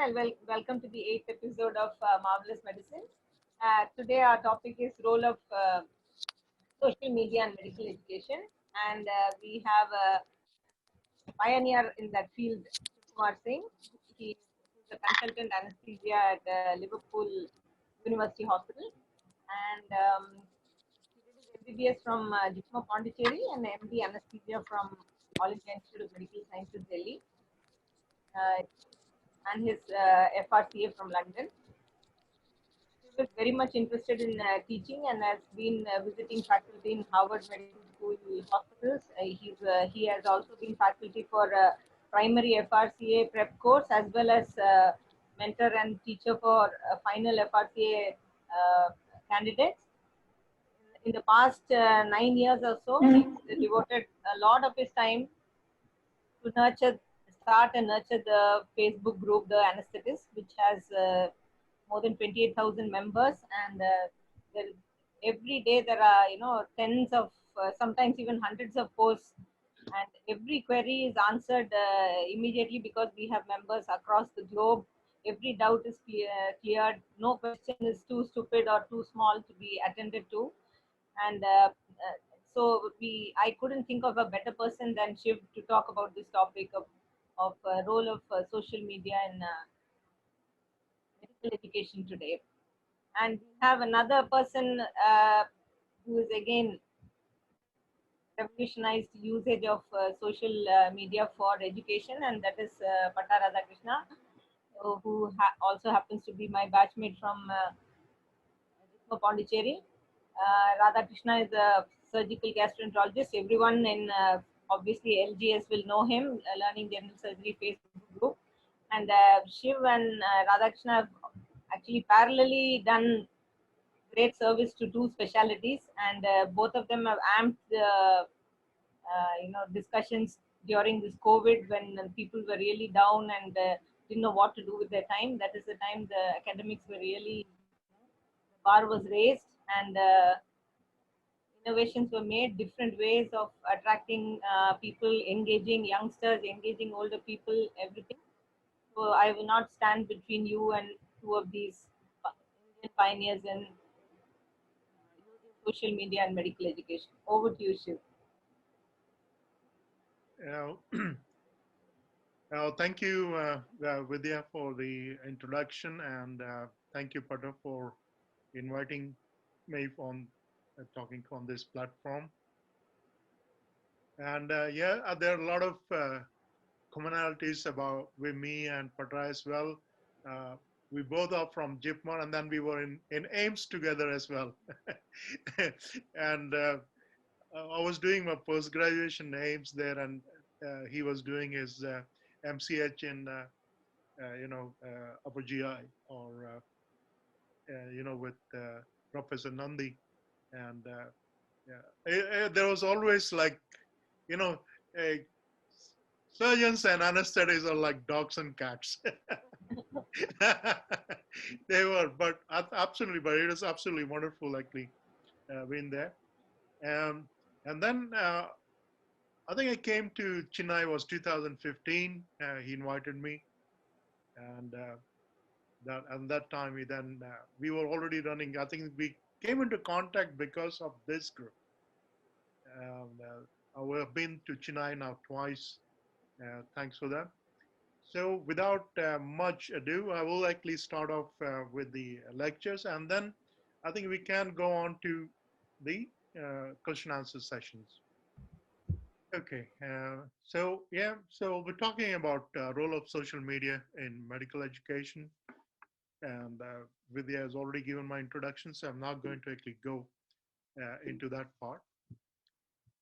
and welcome to the 8th episode of Marvelous Medicine. Today our topic is role of social media and medical education, and we have a pioneer in that field, Kumar Singh. He is a consultant anesthesia at Liverpool University Hospital, and he did his MBBS from Jitma Pondicherry and MD anesthesia from All India Institute of Medical Sciences, Delhi. And his FRCA from London. He was very much interested in teaching and has been visiting faculty in Harvard Medical School hospitals. He has also been faculty for primary FRCA prep course as well as mentor and teacher for final FRCA candidates. In the past 9 years or so, he's devoted a lot of his time to start and nurture the Facebook group, the anesthetists, which has more than 28,000 members, and there, every day there are tens of sometimes even hundreds of posts, and every query is answered immediately because we have members across the globe. Every doubt is cleared. No question is too stupid or too small to be attended to, and so I couldn't think of a better person than Shiv to talk about this topic of role of social media in medical education today. And we have another person who is again revolutionized usage of social media for education, and that is Patta Radhakrishna, who also happens to be my batchmate from Pondicherry. Radhakrishna is a surgical gastroenterologist. Everyone in obviously LGS will know him, Learning General Surgery Facebook group. And Shiv and Radhakrishna have actually parallelly done great service to two specialties, and both of them have amped the discussions during this COVID when people were really down and didn't know what to do with their time. That is the time the academics were really, the bar was raised, and innovations were made, different ways of attracting people, engaging youngsters, engaging older people, everything. So I will not stand between you and two of these Indian pioneers in using social media and medical education. Over to you, Shiv. Thank you, Vidya, for the introduction, and thank you, Patta, for inviting me on talking on this platform. And there are a lot of commonalities with me and Patta as well. We both are from Jipmar, and then we were in AIMS together as well. And I was doing my post-graduation AIMS there, and he was doing his MCH in upper GI, or with Professor Nandi. And there was always like, surgeons and anesthetists are like dogs and cats. They were, but absolutely, but it is absolutely wonderful actually being there. And then I think I came to Chennai was 2015. He invited me, and that time we were already running. I think we came into contact because of this group. I have been to Chennai now twice. Thanks for that. So without much ado, I will actually start off with the lectures, and then I think we can go on to the question answer sessions. Okay, so we're talking about role of social media in medical education, and Vidya has already given my introduction, so I'm not going to actually go into that part.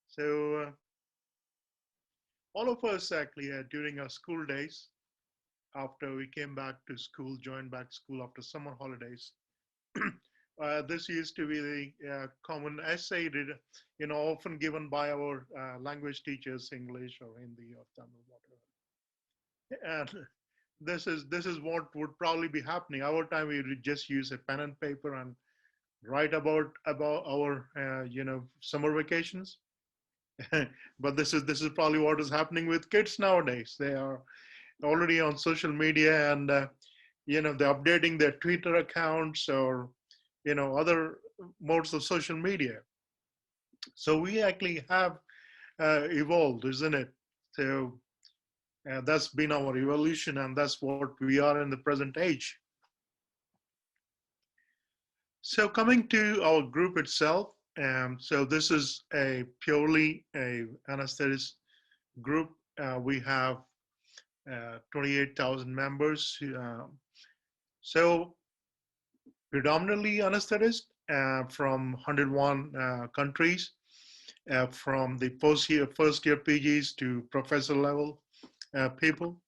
So all of us actually during our school days, after we came back to school, joined back school after summer holidays, this used to be the common essay, often given by our language teachers, English or Hindi or Tamil, whatever. And this is what would probably be happening. Our time we would just use a pen and paper and write about our summer vacations. But this is probably what is happening with kids nowadays. They are already on social media, and they're updating their Twitter accounts or, other modes of social media. So we actually have evolved, isn't it? So that's been our evolution, and that's what we are in the present age. So coming to our group itself, so this is a purely a anesthetist group. We have 28,000 members. So predominantly anesthetists from 101 countries, from the first year PGs to professor level people.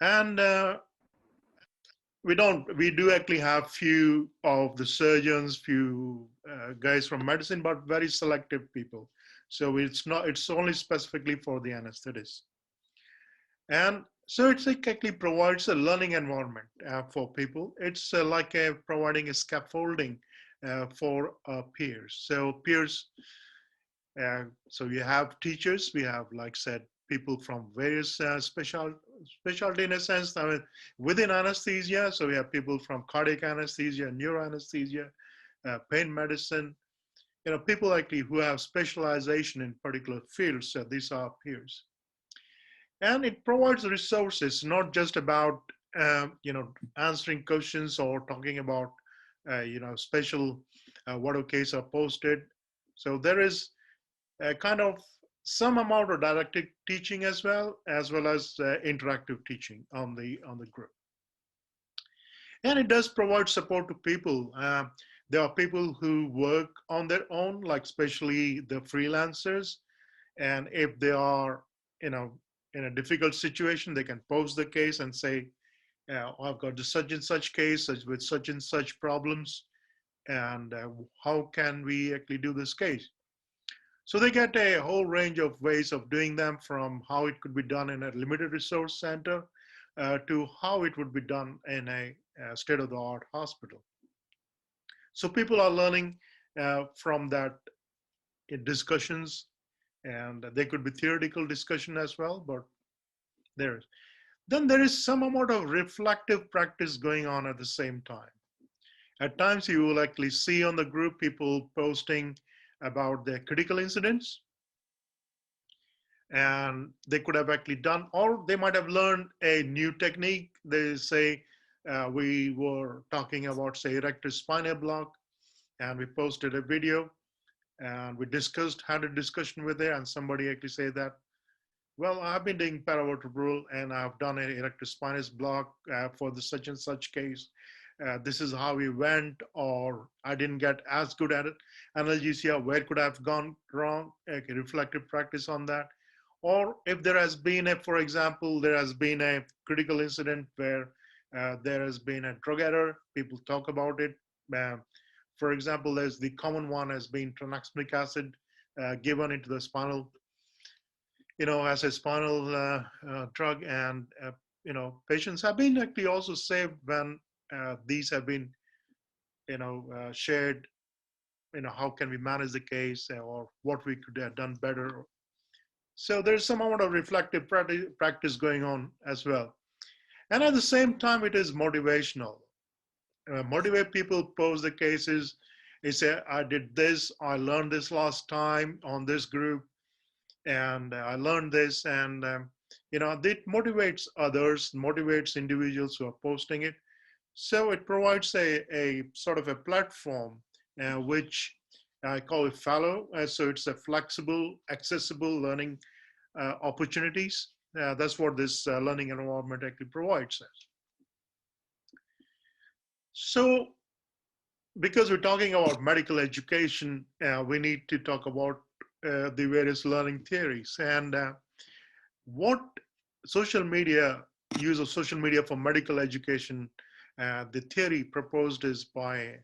And we do actually have few of the surgeons, few guys from medicine, but very selective people. So it's only specifically for the anesthetists. And so it's like actually provides a learning environment for people. It's like providing a scaffolding for peers. So peers, so you have teachers, we have, like said, people from various specialty in a sense. I mean, within anesthesia, so we have people from cardiac anesthesia, neuroanesthesia, pain medicine, people actually who have specialization in particular fields. So these are peers. And it provides resources, not just about answering questions or talking about special what case are posted. So there is a kind of some amount of didactic teaching as well as interactive teaching on the group. And it does provide support to people. There are people who work on their own, like especially the freelancers, and if they are you know in a difficult situation, they can post the case and say, I've got this such and such case with such and such problems, and how can we actually do this case. So they get a whole range of ways of doing them, from how it could be done in a limited resource center to how it would be done in a state of the art hospital. So people are learning from that in discussions, and they could be theoretical discussion as well, but there is. Then there is some amount of reflective practice going on at the same time. At times you will actually see on the group people posting about their critical incidents, and they could have actually done, or they might have learned a new technique. They say, we were talking about, say, erector spinal block, and we posted a video, and we had a discussion with it, and somebody actually said that, well, I've been doing paravertebral and I've done an erector spinous block for the such and such case. This is how we went, or I didn't get as good at it. Analgesia, where could I have gone wrong? Reflective practice on that. Or if there has been for example, there has been a critical incident where there has been a drug error, people talk about it. Uh, for example, there's the common one has been tranexamic acid given into the spinal, as a spinal drug, and patients have been actually also saved when these have been shared. How can we manage the case, or what we could have done better. So there's some amount of reflective practice going on as well. And at the same time, it is motivational. Motivate people, pose the cases. They say, I did this, I learned this last time on this group, and I learned this, and it motivates others, motivates individuals who are posting it. So it provides a sort of a platform, which I call it fallow. So it's a flexible, accessible learning opportunities. That's what this learning environment actually provides us. So because we're talking about medical education, we need to talk about the various learning theories, and what social media, use of social media for medical education. The theory proposed is by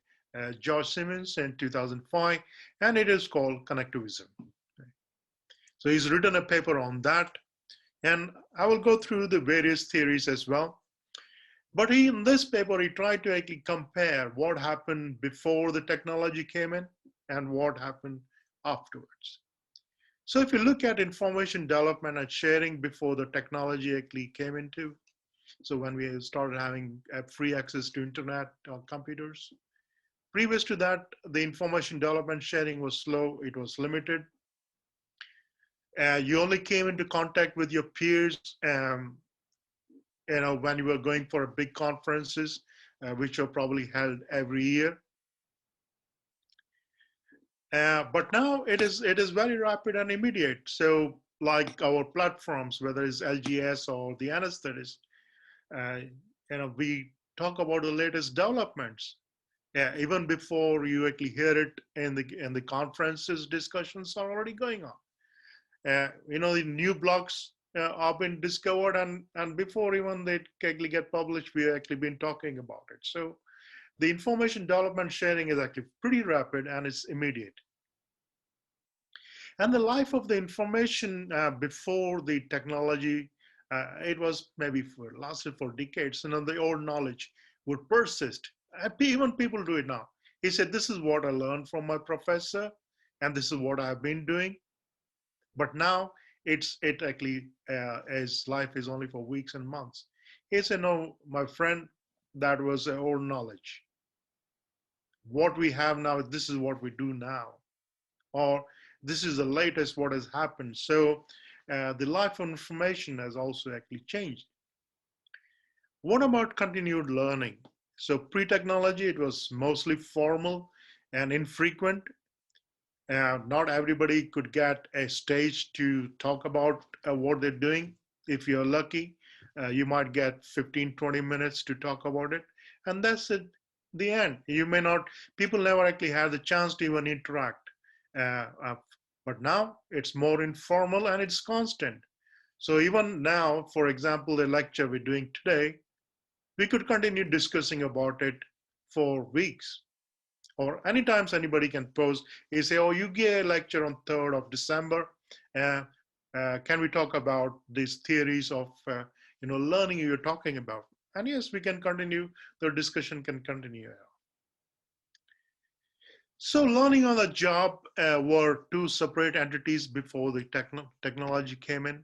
George Simmons in 2005, and it is called connectivism. So he's written a paper on that, and I will go through the various theories as well. But in this paper, he tried to actually compare what happened before the technology came in and what happened afterwards. So if you look at information development and sharing before the technology actually came into, So when we started having free access to internet or computers, previous to that, the information development sharing was slow. It was limited. You only came into contact with your peers, when you were going for big conferences, which are probably held every year. But now it is very rapid and immediate. So like our platforms, whether it's LGS or the anesthetists, uh, we talk about the latest developments. Yeah, even before you actually hear it in the conferences, discussions are already going on. The new blocks have been discovered, and before even they actually get published, we have actually been talking about it. So the information development sharing is actually pretty rapid and it's immediate. And the life of the information before the technology, it was maybe lasted for decades. The old knowledge would persist. Even people do it now. He said, "This is what I learned from my professor, and this is what I've been doing." But now it actually his life is only for weeks and months. He said, "No, my friend, that was old knowledge. What we have now, this is what we do now." Or this is the latest what has happened. So the life of information has also actually changed. What about continued learning? So pre-technology, it was mostly formal and infrequent. Not everybody could get a stage to talk about what they're doing. If you're lucky, you might get 15, 20 minutes to talk about it. And that's it, the end. You may not, people never actually have the chance to even interact. Uh, uh, but now it's more informal and it's constant. So even now, for example, the lecture we're doing today, we could continue discussing about it for weeks, or anytime anybody can post. You say, "Oh, you gave a lecture on 3rd of December. Uh, can we talk about these theories of learning you're talking about?" And yes, we can continue. The discussion can continue. So learning on the job were two separate entities before the technology came in,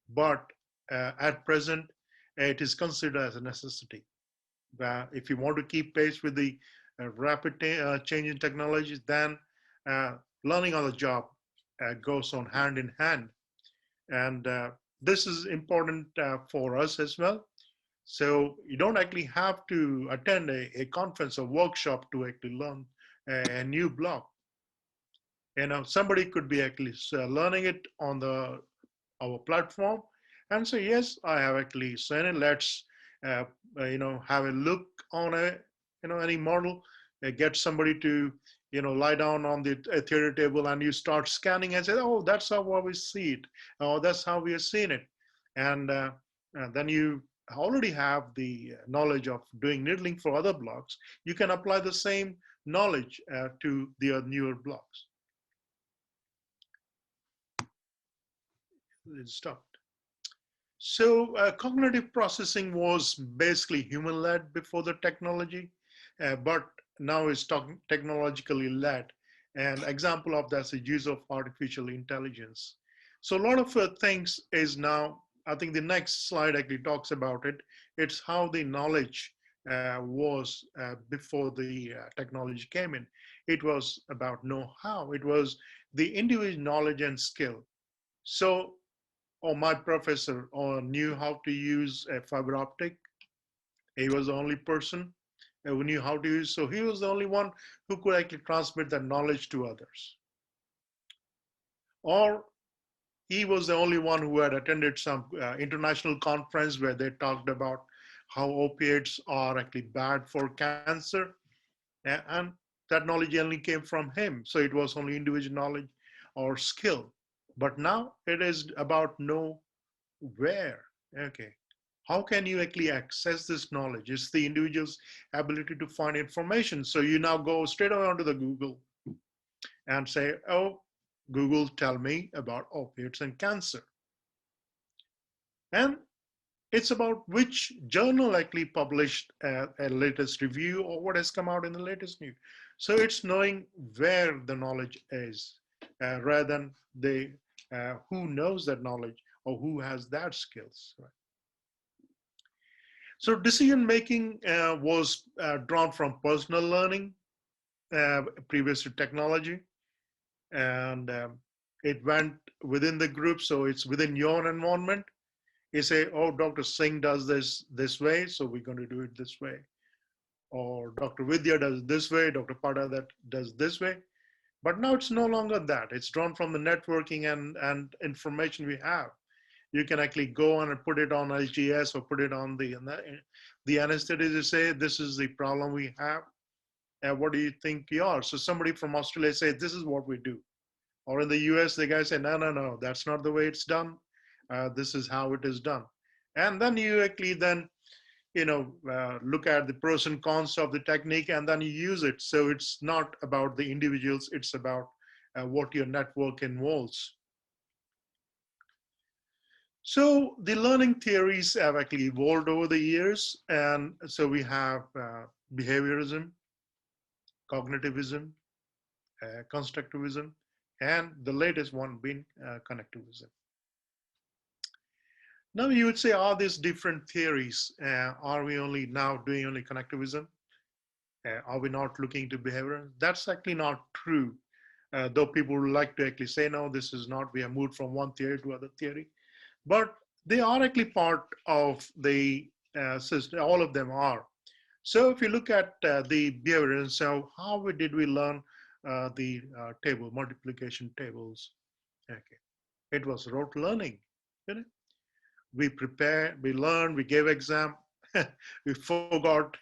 but at present, it is considered as a necessity. If you want to keep pace with the rapid change in technologies, then uh, learning on the job goes on hand in hand. And this is important for us as well. So you don't actually have to attend a conference or workshop to actually learn a new block. Somebody could be actually learning it on our platform and say, "Yes, I have actually seen it. Let's uh, have a look on any model. Get somebody to lie down on the theater table, and you start scanning and say, 'Oh, that's how we see it. Oh, that's how we are seeing it.'" And then you already have the knowledge of doing needling for other blocks. You can apply the same knowledge to the newer blocks. It's stopped. So cognitive processing was basically human-led before the technology, but now it's technologically led. An example of that is the use of artificial intelligence. So a lot of things is now, I think the next slide actually talks about it. It's how the knowledge was before the technology came in. It was about know-how. It was the individual knowledge and skill. So my professor knew how to use a fiber optic. He was the only person who knew how to use. So he was the only one who could actually transmit that knowledge to others. Or he was the only one who had attended some international conference where they talked about how opiates are actually bad for cancer. And that knowledge only came from him. So it was only individual knowledge or skill. But now it is about know where. Okay. How can you actually access this knowledge? It's the individual's ability to find information. So you now go straight away onto the Google and say, "Oh, Google, tell me about opiates and cancer." And it's about which journal actually published a latest review or what has come out in the latest news. So it's knowing where the knowledge is rather than the who knows that knowledge or who has that skills. Right? So decision making was drawn from personal learning, previous to technology, and it went within the group. So it's within your environment. You say, oh, Dr. Singh does this way, so we're going to do it this way. Or Dr. Vidya does this way, Dr. Pada that does this way. But now it's no longer that. It's drawn from the networking and information we have. You can actually go on and put it on LGS or put it on the anesthetist say, this is the problem we have. And what do you think you are? So somebody from Australia say, this is what we do. Or in the US, the guy say, no, no, no, that's not the way it's done. This is how it is done. And then you actually then, look at the pros and cons of the technique and then you use it. So it's not about the individuals, it's about what your network involves. So the learning theories have actually evolved over the years. And so we have behaviorism, cognitivism, constructivism, and the latest one being connectivism. Now you would say, are these different theories? Are we only now doing only connectivism? Are we not looking to behavior? That's actually not true. Though people would like to actually say, no, this is not, we have moved from one theory to other theory. But they are actually part of the system, all of them are. So if you look at the behavior, so how did we learn the table, multiplication tables? Okay. It was rote learning. You know? We prepare, we learn, we gave exam, we forgot,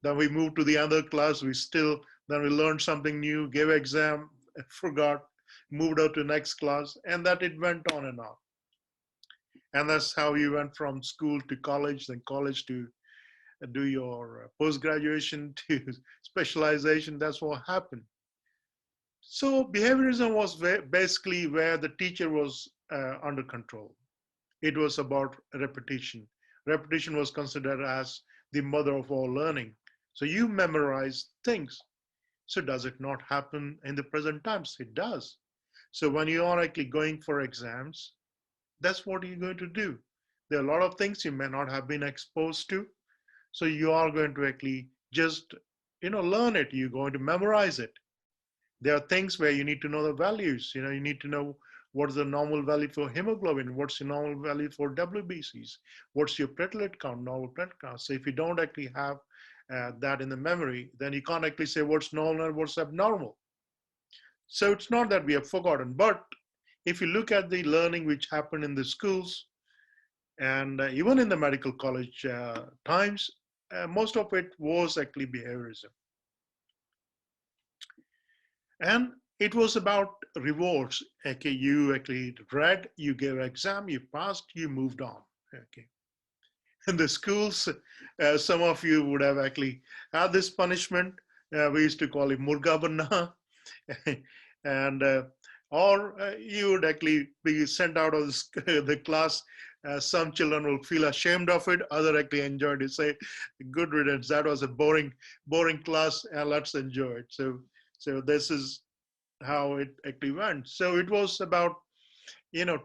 then we moved to the other class, then we learned something new, gave exam, forgot, moved out to next class, and that it went on and on. And that's how you went from school to college, then college to do your post-graduation to specialization. That's what happened. So behaviorism was basically where the teacher was under control. It was about repetition. Repetition was considered as the mother of all learning. So you memorize things. So does it not happen in the present times? It does. So when you are actually going for exams, that's what you're going to do. There are a lot of things you may not have been exposed to. So you are going to actually just, learn it. You're going to memorize it. There are things where you need to know the values. You need to know what's the normal value for hemoglobin, what's the normal value for WBCs, what's your platelet count, normal platelet count. So if you don't actually have that in the memory, then you can't actually say what's normal and what's abnormal. So it's not that we have forgotten, but if you look at the learning which happened in the schools and even in the medical college times, most of it was actually behaviorism. And it was about rewards. Okay, you actually read, you gave an exam, you passed, you moved on. Okay. In the schools, some of you would have actually had this punishment. We used to call it murga banna. And or you would actually be sent out of the class. Some children will feel ashamed of it, other actually enjoyed it. Say, good riddance, that was a boring class, and let's enjoy it. So this is how it actually went. So it was about,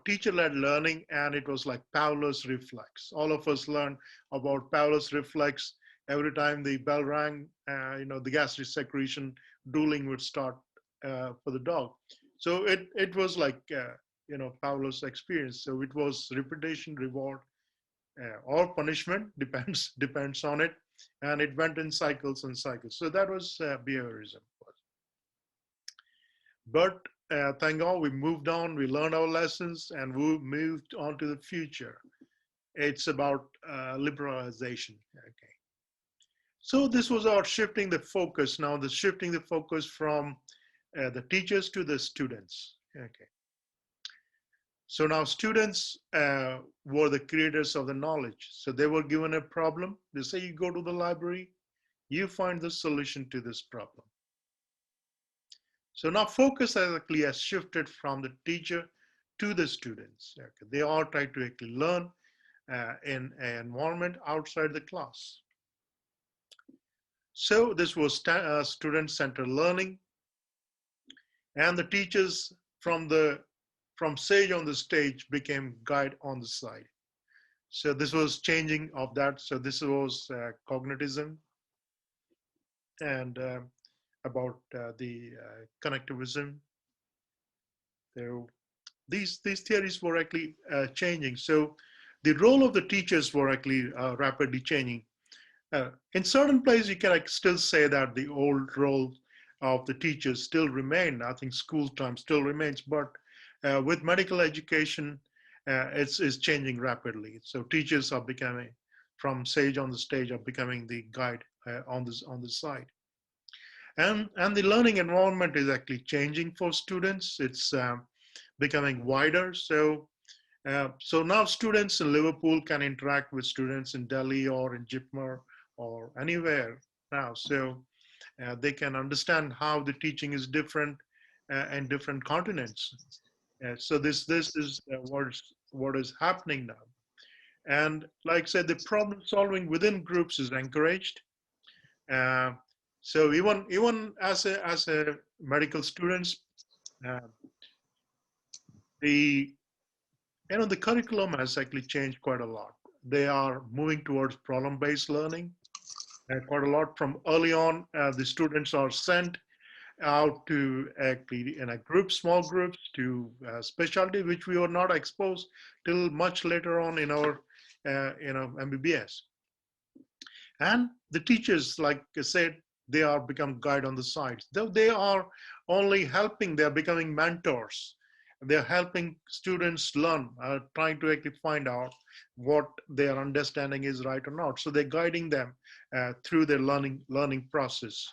teacher-led learning, and it was like Pavlov's reflex. All of us learned about Pavlov's reflex. Every time the bell rang, the gastric secretion drooling would start for the dog. So it was like, Pavlov's experience. So it was repetition, reward, or punishment, depends on it. And it went in cycles and cycles. So that was behaviorism. But thank God we moved on, we learned our lessons, and we moved on to the future. It's about liberalization. Okay. So this was our shifting the focus. Now the shifting the focus from the teachers to the students. Okay. So now students were the creators of the knowledge. So they were given a problem. They say you go to the library, you find the solution to this problem. So now focus actually has shifted from the teacher to the students. Okay. They all try to actually learn in an environment outside the class. So this was student-centered learning, and the teachers from sage on the stage became guide on the side. So this was changing of that. So this was cognitism and about the connectivism. So these theories were actually changing. So the role of the teachers were actually rapidly changing. In certain places, you can like, still say that the old role of the teachers still remain. I think school time still remains, but with medical education, it's changing rapidly. So teachers are becoming, from sage on the stage, are becoming the guide on the side. And the learning environment is actually changing for students. It's becoming wider. So now students in Liverpool can interact with students in Delhi or in Jipmer or anywhere now. So they can understand how the teaching is different in different continents. So this is what is happening now. And like I said, the problem solving within groups is encouraged. Uh, so even as a medical students, uh, the the curriculum has actually changed quite a lot. They are moving towards problem-based learning quite a lot. From early on, the students are sent out to actually in a group, small groups, to specialty, which we were not exposed till much later on in our MBBS. And the teachers, like I said, they are become guide on the sides. Though they are only helping, they are becoming mentors. They're helping students learn, trying to actually find out what their understanding is right or not. So they're guiding them through their learning process.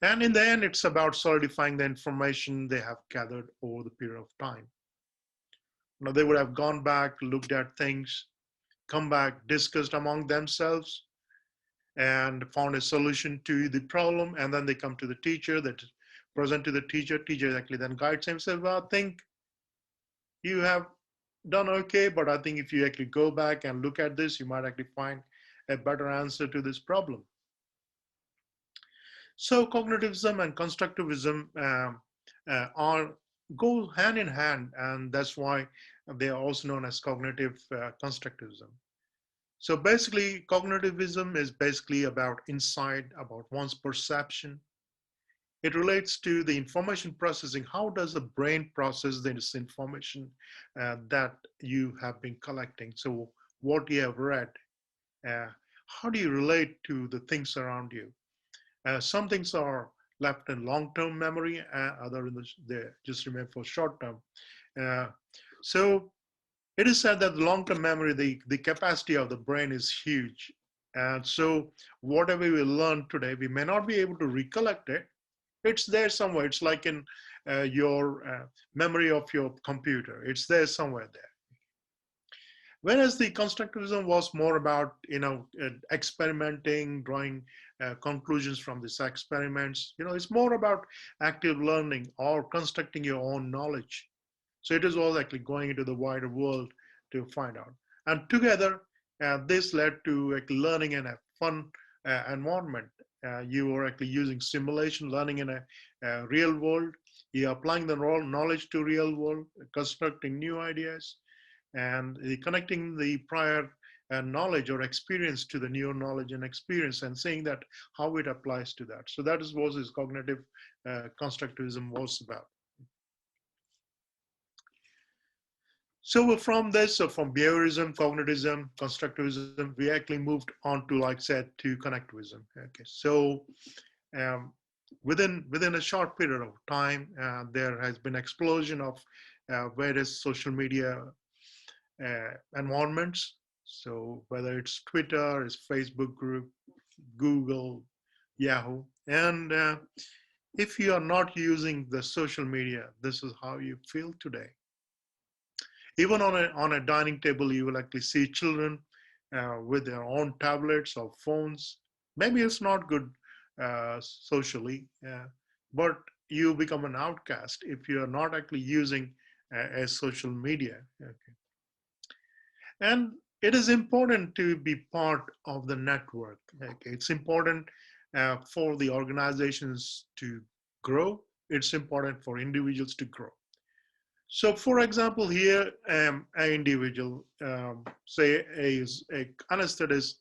And in the end, it's about solidifying the information they have gathered over the period of time. Now, they would have gone back, looked at things, come back, discussed among themselves, and found a solution to the problem. And then they come to the teacher, that present to the teacher. Teacher actually then guides him, says, well, I think you have done okay, but I think if you actually go back and look at this, you might actually find a better answer to this problem. So cognitivism and constructivism are go hand in hand, and that's why they are also known as cognitive constructivism. So basically, cognitivism is basically about insight, about one's perception. It relates to the information processing. How does the brain process this information that you have been collecting? So what you have read, uh, how do you relate to the things around you? Some things are left in long-term memory, other they just remain for short-term. Uh, so it is said that the long-term memory, the capacity of the brain is huge. And so whatever we learn today, we may not be able to recollect it. It's there somewhere. It's like in your memory of your computer. It's there somewhere there. Whereas the constructivism was more about, experimenting, drawing conclusions from these experiments. It's more about active learning or constructing your own knowledge. So it is all actually going into the wider world to find out. And together, this led to learning in a fun environment. You are actually using simulation, learning in a real world. You're applying the knowledge to real world, constructing new ideas, and connecting the prior knowledge or experience to the new knowledge and experience, and seeing that how it applies to that. So that is what this cognitive constructivism was about. So from this, so from behaviorism, cognitivism, constructivism, we actually moved on to, like I said, to connectivism. Okay, so um, within a short period of time, there has been explosion of various social media environments. So whether it's Twitter, it's Facebook group, Google, Yahoo, and if you are not using the social media, this is how you feel today. Even on a dining table, you will actually see children with their own tablets or phones. Maybe it's not good socially, but you become an outcast if you are not actually using a social media. Okay. And it is important to be part of the network. Okay. It's important for the organizations to grow. It's important for individuals to grow. So, for example, here, an individual, say, is a anesthetist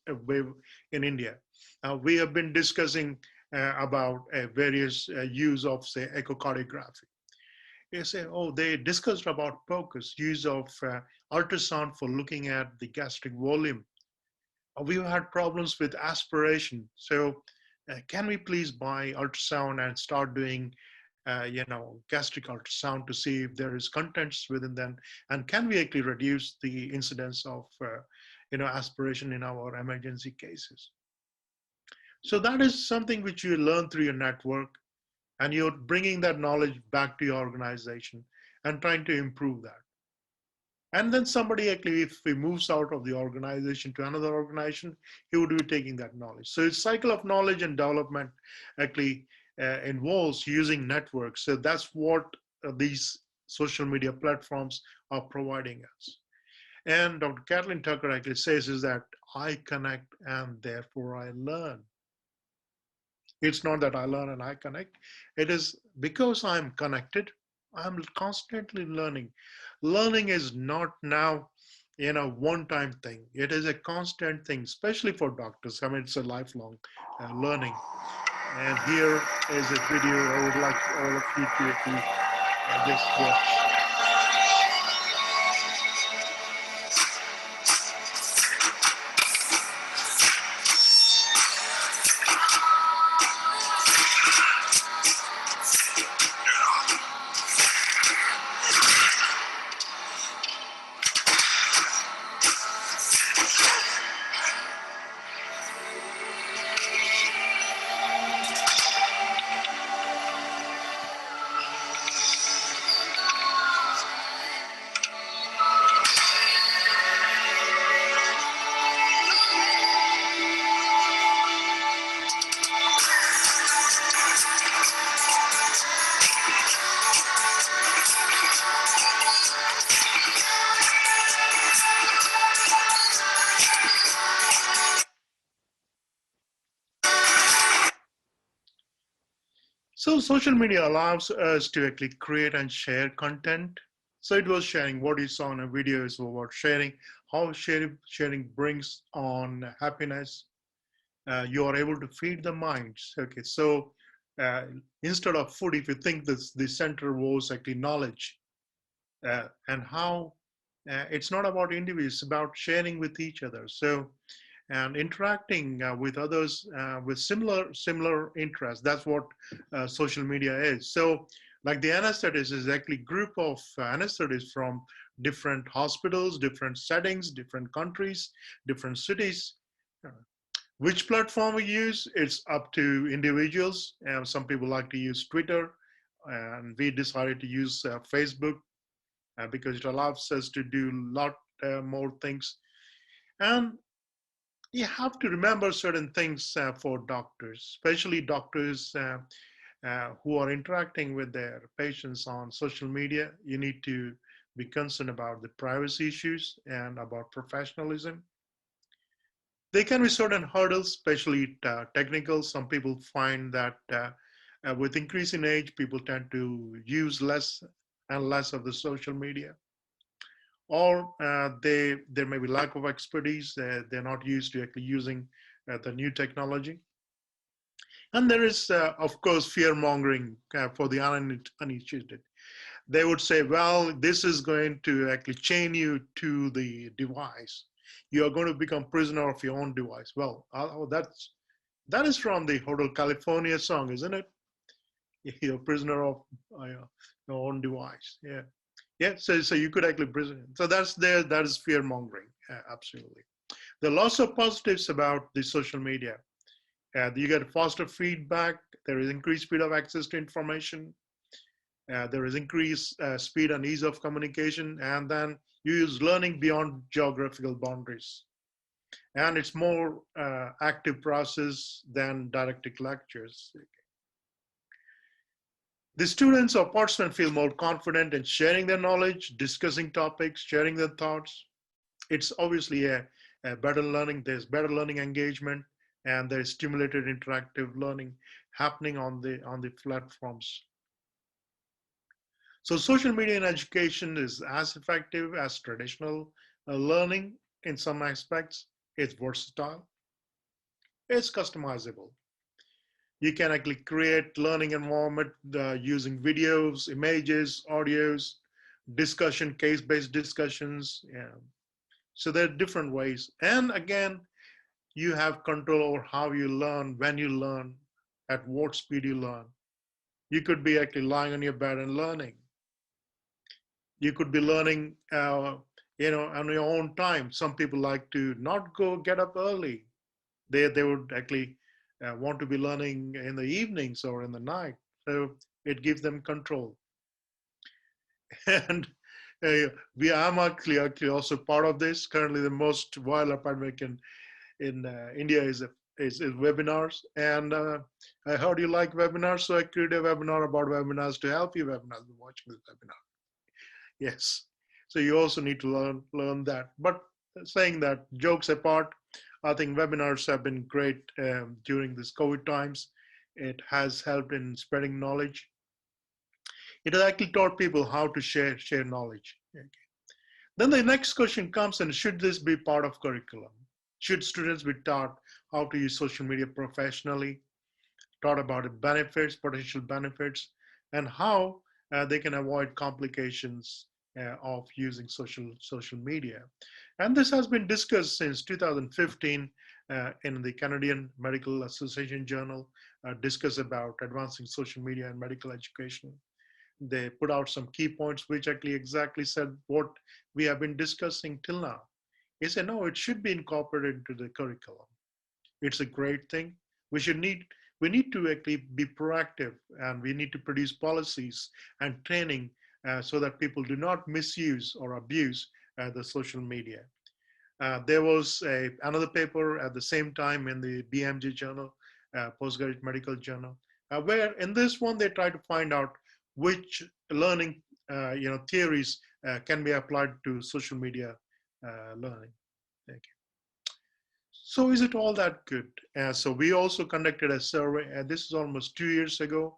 in India. We have been discussing about various use of, say, echocardiography. You say, oh, they discussed about POCUS, use of ultrasound for looking at the gastric volume. We've had problems with aspiration. So, can we please buy ultrasound and start doing gastric ultrasound to see if there is contents within them, and can we actually reduce the incidence of aspiration in our emergency cases. So that is something which you learn through your network, and you're bringing that knowledge back to your organization and trying to improve that. And then somebody actually, if he moves out of the organization to another organization, he would be taking that knowledge. So it's cycle of knowledge and development actually involves using networks. So that's what these social media platforms are providing us. And Dr. Kathleen Tucker actually says is that I connect and therefore I learn. It's not that I learn and I connect. It is because I'm connected, I'm constantly learning. Learning is not now, one-time thing. It is a constant thing, especially for doctors. I mean, it's a lifelong learning. And here is a video I would like all of you to actually just watch. So social media allows us to actually create and share content. So it was sharing what you saw in a video is about sharing, how sharing brings on happiness. You are able to feed the minds. Okay, so uh, instead of food, if you think this, the center was actually knowledge, and how it's not about individuals, it's about sharing with each other. So and interacting with others with similar interests. That's what social media is. So, like the anesthetists is actually group of anesthetists from different hospitals, different settings, different countries, different cities. Which platform we use, it's up to individuals. Some people like to use Twitter, and we decided to use Facebook because it allows us to do a lot more things. And you have to remember certain things for doctors, especially doctors who are interacting with their patients on social media. You need to be concerned about the privacy issues and about professionalism. There can be certain hurdles, especially technical. Some people find that with increasing age, people tend to use less and less of the social media, or there may be lack of expertise. They're not used to actually using the new technology. And there is, of course, fear mongering for the uninitiated. They would say, well, this is going to actually chain you to the device. You are going to become prisoner of your own device. Well, that is from the Hotel California song, isn't it? You're a prisoner of your own device. Yeah. Yeah, so you could actually prison. So that's there. That is fear mongering. Absolutely. The loss of positives about the social media. You get faster feedback. There is increased speed of access to information. There is increased speed and ease of communication. And then you use learning beyond geographical boundaries. And it's more active process than didactic lectures. The students or participants feel more confident in sharing their knowledge, discussing topics, sharing their thoughts. It's obviously a better learning. There's better learning engagement, and there's stimulated interactive learning happening on the platforms. So social media in education is as effective as traditional learning in some aspects. It's versatile, it's customizable. You can actually create learning environment using videos, images, audios, discussion, case-based discussions. Yeah. So there are different ways. And again, you have control over how you learn, when you learn, at what speed you learn. You could be actually lying on your bed and learning. You could be learning, on your own time. Some people like to not go get up early. They would actually want to be learning in the evenings or in the night. So it gives them control. And I'm actually also part of this. Currently, the most viral pandemic in India is webinars. And I heard you like webinars, so I created a webinar about webinars to help you webinars watching this webinar. Yes. So you also need to learn that. But saying that, jokes apart, I think webinars have been great during this COVID times. It has helped in spreading knowledge. It has actually taught people how to share knowledge. Okay. Then the next question comes, and should this be part of curriculum? Should students be taught how to use social media professionally, taught about the benefits, potential benefits, and how they can avoid complications of using social media? And this has been discussed since 2015 in the Canadian Medical Association Journal, discuss about advancing social media in medical education. They put out some key points which actually exactly said what we have been discussing till now. He said, no, it should be incorporated into the curriculum. It's a great thing. We should need we need to actually be proactive, and we need to produce policies and training so that people do not misuse or abuse the social media. There was another paper at the same time in the BMJ journal, Postgraduate Medical Journal, where in this one they try to find out which learning theories can be applied to social media learning. Thank you. So is it all that good? So we also conducted a survey, and this is almost 2 years ago,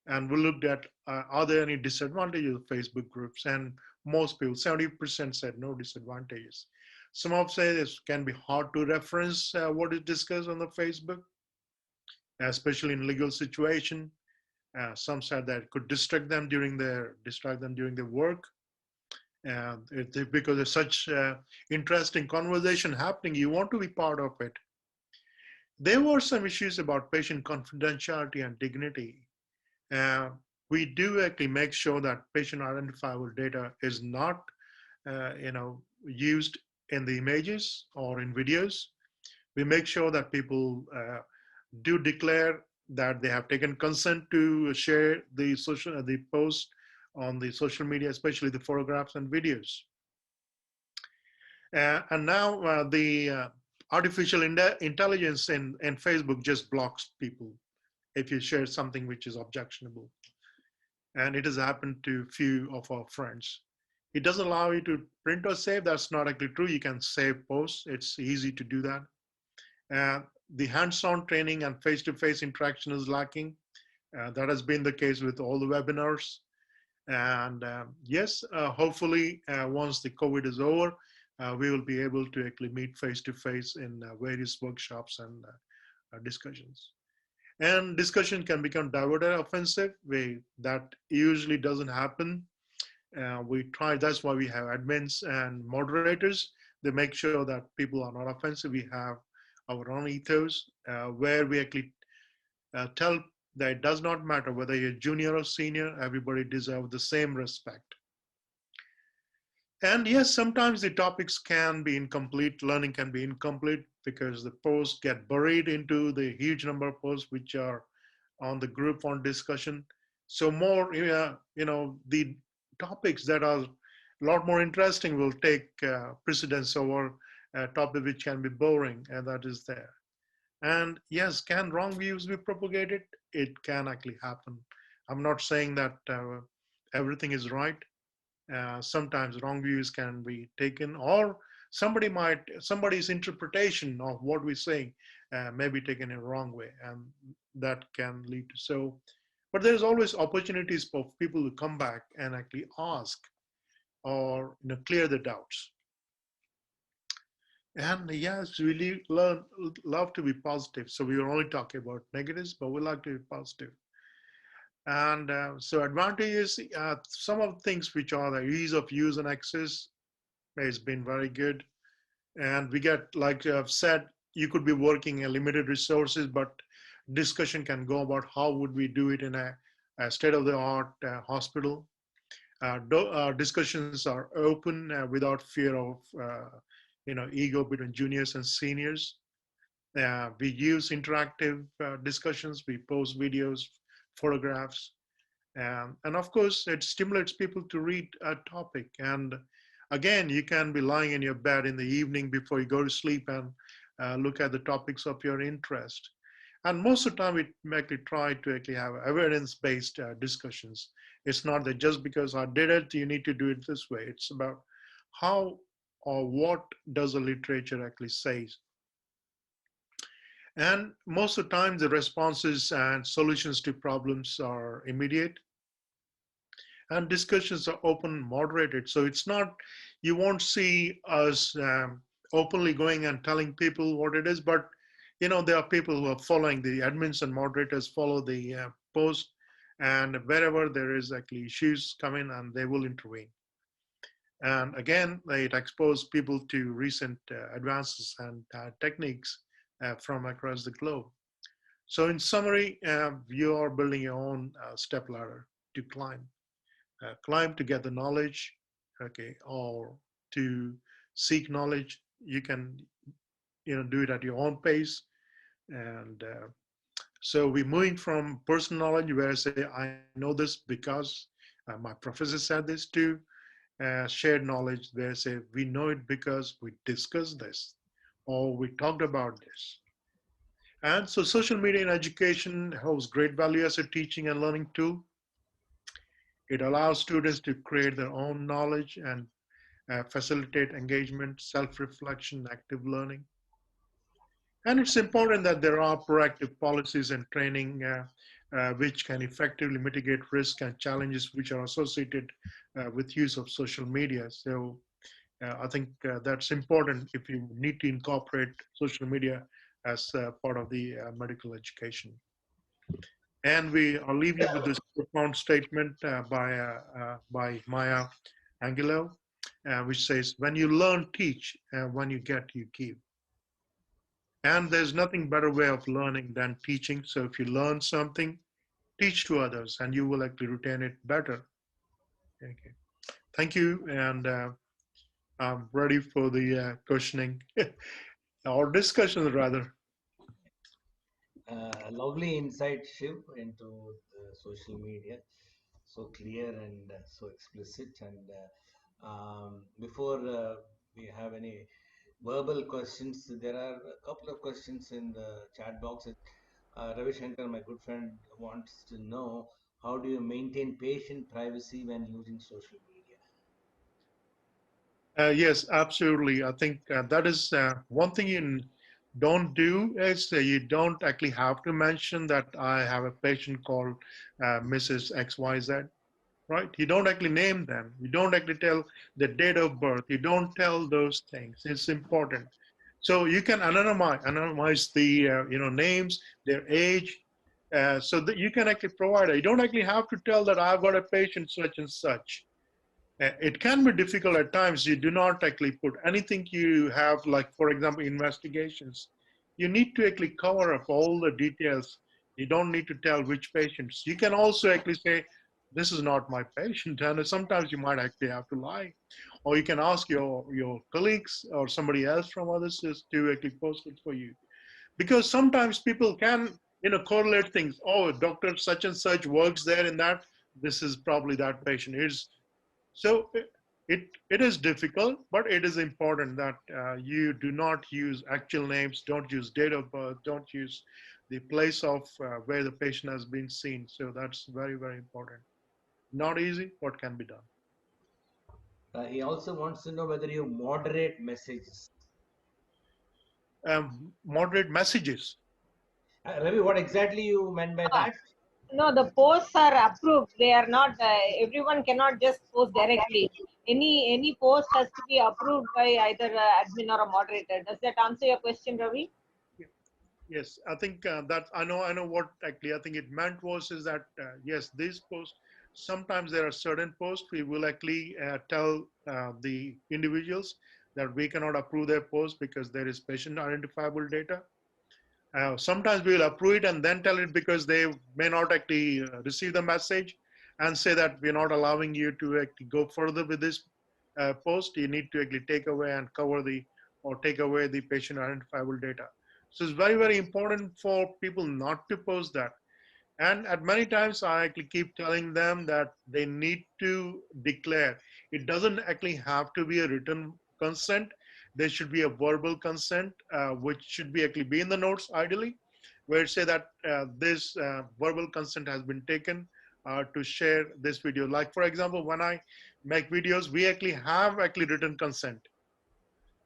and we looked at are there any disadvantages of Facebook groups? And most people, 70% said no disadvantages. Some have said it can be hard to reference what is discussed on the Facebook, especially in legal situation. Some said that it could distract them during their work. Because there's such interesting conversation happening, you want to be part of it. There were some issues about patient confidentiality and dignity. Uh, we do actually make sure that patient identifiable data is not, used in the images or in videos. We make sure that people do declare that they have taken consent to share the post on the social media, especially the photographs and videos. And now the artificial intelligence in Facebook just blocks people if you share something which is objectionable. And it has happened to few of our friends. It doesn't allow you to print or save. That's not actually true. You can save posts. It's easy to do that. Uh, the hands-on training and face-to-face interaction is lacking. That has been the case with all the webinars. And yes, hopefully, once the COVID is over, we will be able to actually meet face-to-face in various workshops and discussions. And discussion can become diverted or offensive. That usually doesn't happen. We try, that's why we have admins and moderators. They make sure that people are not offensive. We have our own ethos where we actually tell that it does not matter whether you're junior or senior, everybody deserves the same respect. And yes, sometimes the topics can be incomplete, learning can be incomplete because the posts get buried into the huge number of posts which are on the group on discussion. So more, the topics that are a lot more interesting will take precedence over a topic which can be boring, and that is there. And yes, can wrong views be propagated? It can actually happen. I'm not saying that everything is right. Sometimes wrong views can be taken, or somebody's interpretation of what we're saying may be taken in a wrong way, and that can lead to so. But there's always opportunities for people to come back and actually ask or clear the doubts. And yes, we love to be positive. So we were only talking about negatives, but we like to be positive. And so advantages, some of the things which are the ease of use and access has been very good. And we get, like I've said, you could be working in limited resources, but discussion can go about how would we do it in a state-of-the-art hospital. Discussions are open without fear of ego between juniors and seniors. We use interactive discussions. We post videos, photographs, and of course, it stimulates people to read a topic. And again, you can be lying in your bed in the evening before you go to sleep and look at the topics of your interest. And most of the time, we actually try to actually have evidence-based discussions. It's not that just because I did it, you need to do it this way. It's about how or what does the literature actually say. And most of the time, the responses and solutions to problems are immediate, and discussions are open, moderated. So it's not, you won't see us openly going and telling people what it is, but there are people who are following, the admins and moderators follow the post, and wherever there is actually issues come in and they will intervene. And again, it exposes people to recent advances and techniques from across the globe. So in summary, you are building your own step ladder to climb to get the knowledge, okay, or to seek knowledge. You can do it at your own pace. And so we're moving from personal knowledge, where I say I know this because my professor said this too. Shared knowledge, where I say we know it because we discussed this or we talked about this. And so social media in education holds great value as a teaching and learning tool. It allows students to create their own knowledge and facilitate engagement, self-reflection, active learning. And it's important that there are proactive policies and training which can effectively mitigate risk and challenges which are associated with use of social media. So I think that's important if you need to incorporate social media as part of the medical education. And we are leaving with this profound statement by Maya Angelou, which says, when you learn, teach, and when you get, you give. And there's nothing better way of learning than teaching. So if you learn something, teach to others, and you will actually retain it better. Okay. Thank you, and I'm ready for the questioning or discussion rather. Lovely insight, Shiv, into the social media. So clear and so explicit. And before we have any verbal questions, there are a couple of questions in the chat box. Ravi Shankar, my good friend, wants to know, how do you maintain patient privacy when using social media? Yes, absolutely. I think that is one thing you don't do is you don't actually have to mention that I have a patient called Mrs. XYZ, right? You don't actually name them. You don't actually tell the date of birth. You don't tell those things. It's important. So you can anonymize the names, their age, so that you can actually provide it. You don't actually have to tell that I've got a patient such and such. It can be difficult at times. You do not actually put anything you have, like, for example, investigations. You need to actually cover up all the details. You don't need to tell which patients. You can also actually say, this is not my patient. And sometimes you might actually have to lie. Or you can ask your colleagues or somebody else from others to actually post it for you. Because sometimes people can, correlate things. Oh, doctor such and such works there in that. This is probably that patient. So it is difficult, but it is important that you do not use actual names, don't use date of birth, don't use the place of where the patient has been seen. So that's very, very important. Not easy, but can be done. He also wants to know whether you moderate messages. Moderate messages. Ravi, what exactly you meant by Ah, that? No, the posts are approved. They are not. Everyone cannot just post directly. Any post has to be approved by either admin or a moderator. Does that answer your question, Ravi? Yes, I think that I know what actually I think it meant was is that yes, these posts, sometimes there are certain posts we will actually tell the individuals that we cannot approve their post because there is patient identifiable data. Sometimes we will approve it and then tell it because they may not actually receive the message and say that we're not allowing you to actually go further with this post. You need to actually take away and cover the or take away the patient identifiable data. So it's very, very important for people not to post that. And at many times, I actually keep telling them that they need to declare. It doesn't actually have to be a written consent. There should be a verbal consent, which should be actually be in the notes ideally, where it say that this verbal consent has been taken to share this video. Like for example, when I make videos, we actually have actually written consent.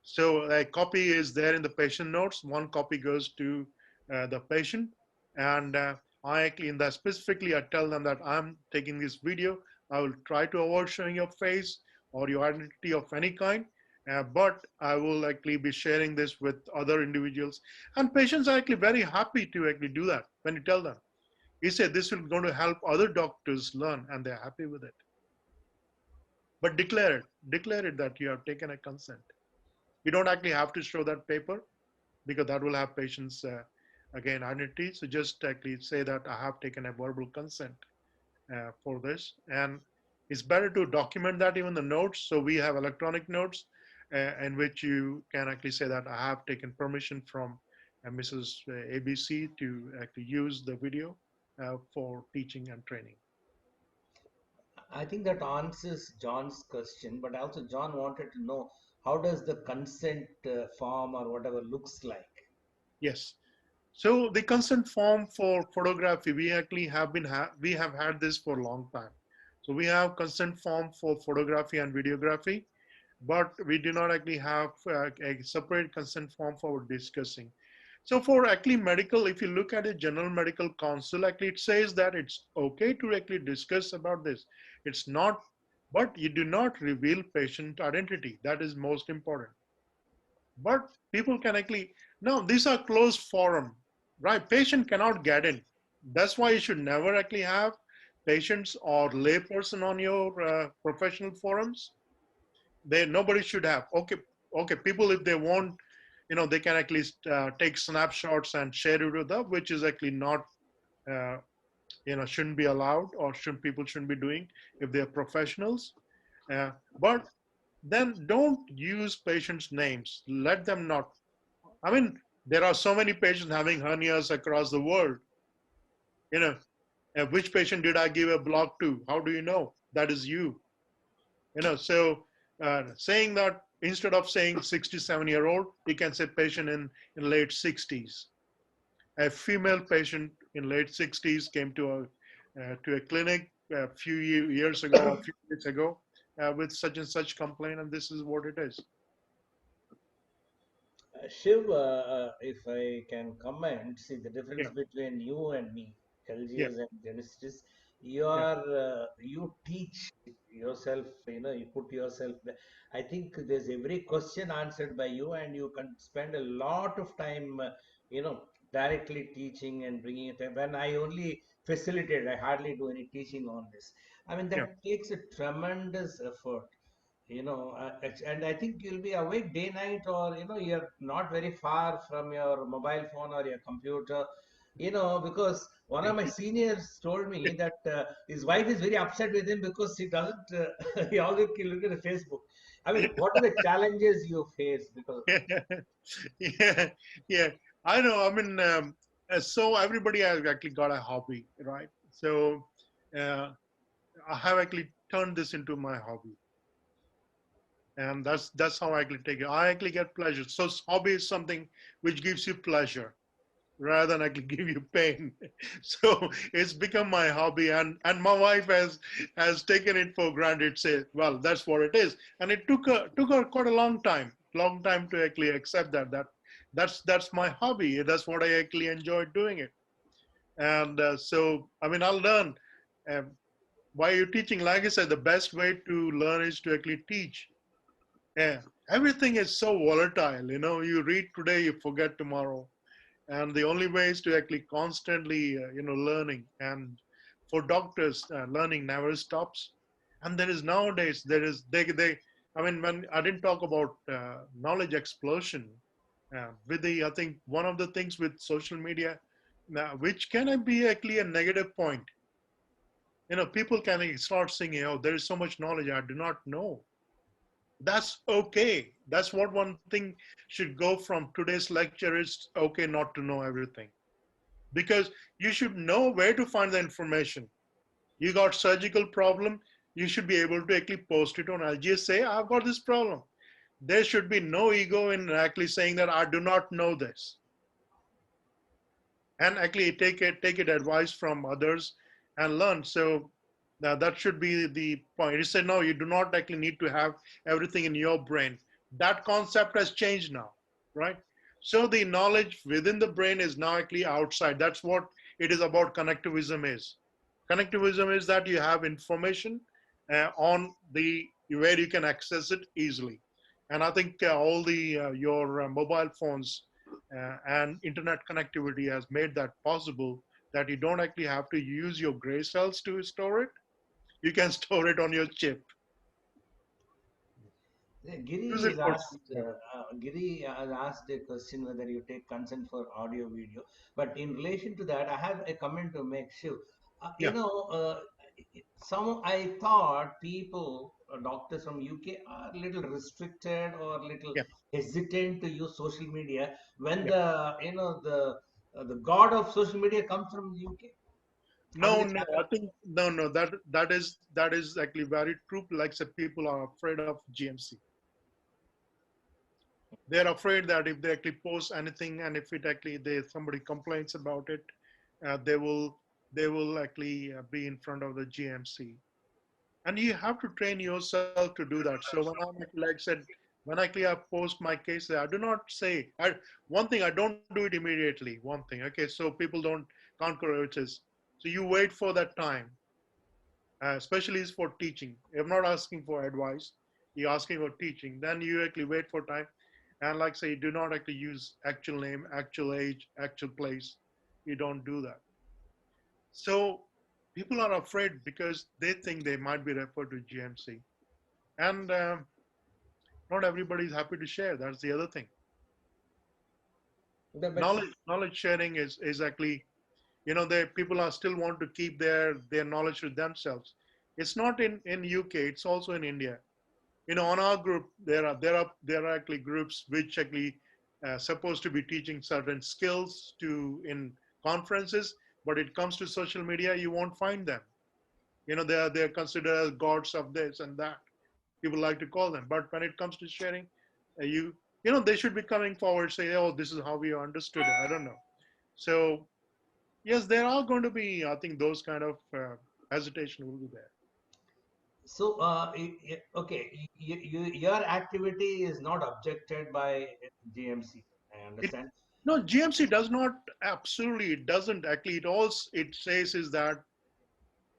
So a copy is there in the patient notes. One copy goes to the patient, and I actually in that specifically I tell them that I'm taking this video. I will try to avoid showing your face or your identity of any kind, but I will actually be sharing this with other individuals. And patients are actually very happy to actually do that when you tell them. You say this is going to help other doctors learn, and they're happy with it. But declare it that you have taken a consent. You don't actually have to show that paper because that will have patients again identity. So just actually say that I have taken a verbal consent for this, and it's better to document that even the notes. So we have electronic notes in which you can actually say that I have taken permission from Mrs. ABC to actually use the video for teaching and training. I think that answers John's question, but also John wanted to know how does the consent form or whatever looks like. Yes. So the consent form for photography, we actually have we have had this for a long time. So we have consent form for photography and videography, but we do not actually have a separate consent form for discussing. So for actually medical, if you look at a general medical council, actually it says that it's okay to actually discuss about this. It's not, but you do not reveal patient identity. That is most important. But people can actually, no, these are closed forum, right? Patient cannot get in. That's why you should never actually have patients or layperson on your professional forums. Nobody should have. Okay, people if they want, they can at least take snapshots and share it with them, which is actually not, uh, shouldn't be allowed or people shouldn't be doing if they're professionals. But then don't use patients' names. Let them not. I mean, there are so many patients having hernias across the world. You know, which patient did I give a block to? How do you know that is you? So saying that instead of saying 67-year-old, you can say patient in late 60s. A female patient in late 60s came to a clinic a few years ago, a few weeks ago, with such and such complaint, and this is what it is. Shiv, if I can comment, see the difference Yeah, between you and me, yeah, LGS and geneticists, you yeah, are you teach yourself, you put yourself there. I think there's every question answered by you, and you can spend a lot of time, directly teaching and bringing it. When I only facilitate, I hardly do any teaching on this. I mean, yeah, that takes a tremendous effort, and I think you'll be awake day night, or you're not very far from your mobile phone or your computer, because one of thank my you. seniors told me that his wife is very upset with him because he doesn't he always look at the Facebook. I mean, what are the challenges you face because of this? Yeah, yeah. I know. I mean, so everybody has actually got a hobby, right? So uh, I have actually turned this into my hobby, and that's how I actually take it. I actually get pleasure. So hobby is something which gives you pleasure rather than actually give you pain. So it's become my hobby, and my wife has taken it for granted. Say, well, that's what it is, and it took her quite a long time to actually accept that that's my hobby. That's what I actually enjoy doing it. And so, I mean, I'll learn. Um, while you're teaching, like I said, the best way to learn is to actually teach. Yeah, everything is so volatile. You know, you read today, you forget tomorrow, and the only way is to actually constantly, learning. And for doctors, learning never stops. And there is nowadays there is they. I mean, when I didn't talk about knowledge explosion, with the I think one of the things with social media, which can be actually a negative point. People can start saying, "Oh, there is so much knowledge I do not know." That's okay. That's what one thing should go from today's lecture is okay not to know everything, because you should know where to find the information. You got surgical problem, you should be able to actually post it on LGS, say I've got this problem. There should be no ego in actually saying that I do not know this, and actually take it advice from others and learn. So now that should be the point. You said no, you do not actually need to have everything in your brain. That concept has changed now, right? So the knowledge within the brain is now actually outside. That's what it is about. Connectivism is. Connectivism is that you have information on the where you can access it easily. And I think all the your mobile phones and internet connectivity has made that possible, that you don't actually have to use your gray cells to store it. You can store it on your chip. Yeah, Use it for Giri has asked a question whether you take consent for audio video. But in relation to that, I have a comment to make. Shiv, yeah, some I thought people, doctors from UK, are little restricted or little yeah, hesitant to use social media when yeah. the god of social media comes from UK. How does No, it no, happen? I think no. That is actually very true. Like I said, people are afraid of GMC. They're afraid that if they actually post anything, and if it actually somebody complains about it, they will actually be in front of the GMC. And you have to train yourself to do that. So when I'm like I said, when I post my case, I do not say one thing. I don't do it immediately. One thing, okay. So people don't count cockroaches. So you wait for that time, especially is for teaching. You're not asking for advice. You're asking for teaching. Then you actually wait for time, and like say, you do not actually use actual name, actual age, actual place. You don't do that. So people are afraid because they think they might be referred to GMC, and not everybody is happy to share. That's the other thing. But Knowledge sharing is actually, they people are still want to keep their knowledge to themselves. It's not in UK. It's also in India. On our group, there are actually groups which actually supposed to be teaching certain skills to in conferences, but it comes to social media, you won't find them. They're considered as gods of this and that. People like to call them, but when it comes to sharing, they should be coming forward, say, oh, this is how we understood it. I don't know. So yes, there are going to be, I think, those kind of hesitation will be there. so, okay, your activity is not objected by GMC. I It understand. No, GMC does not, absolutely it doesn't actually. It says is that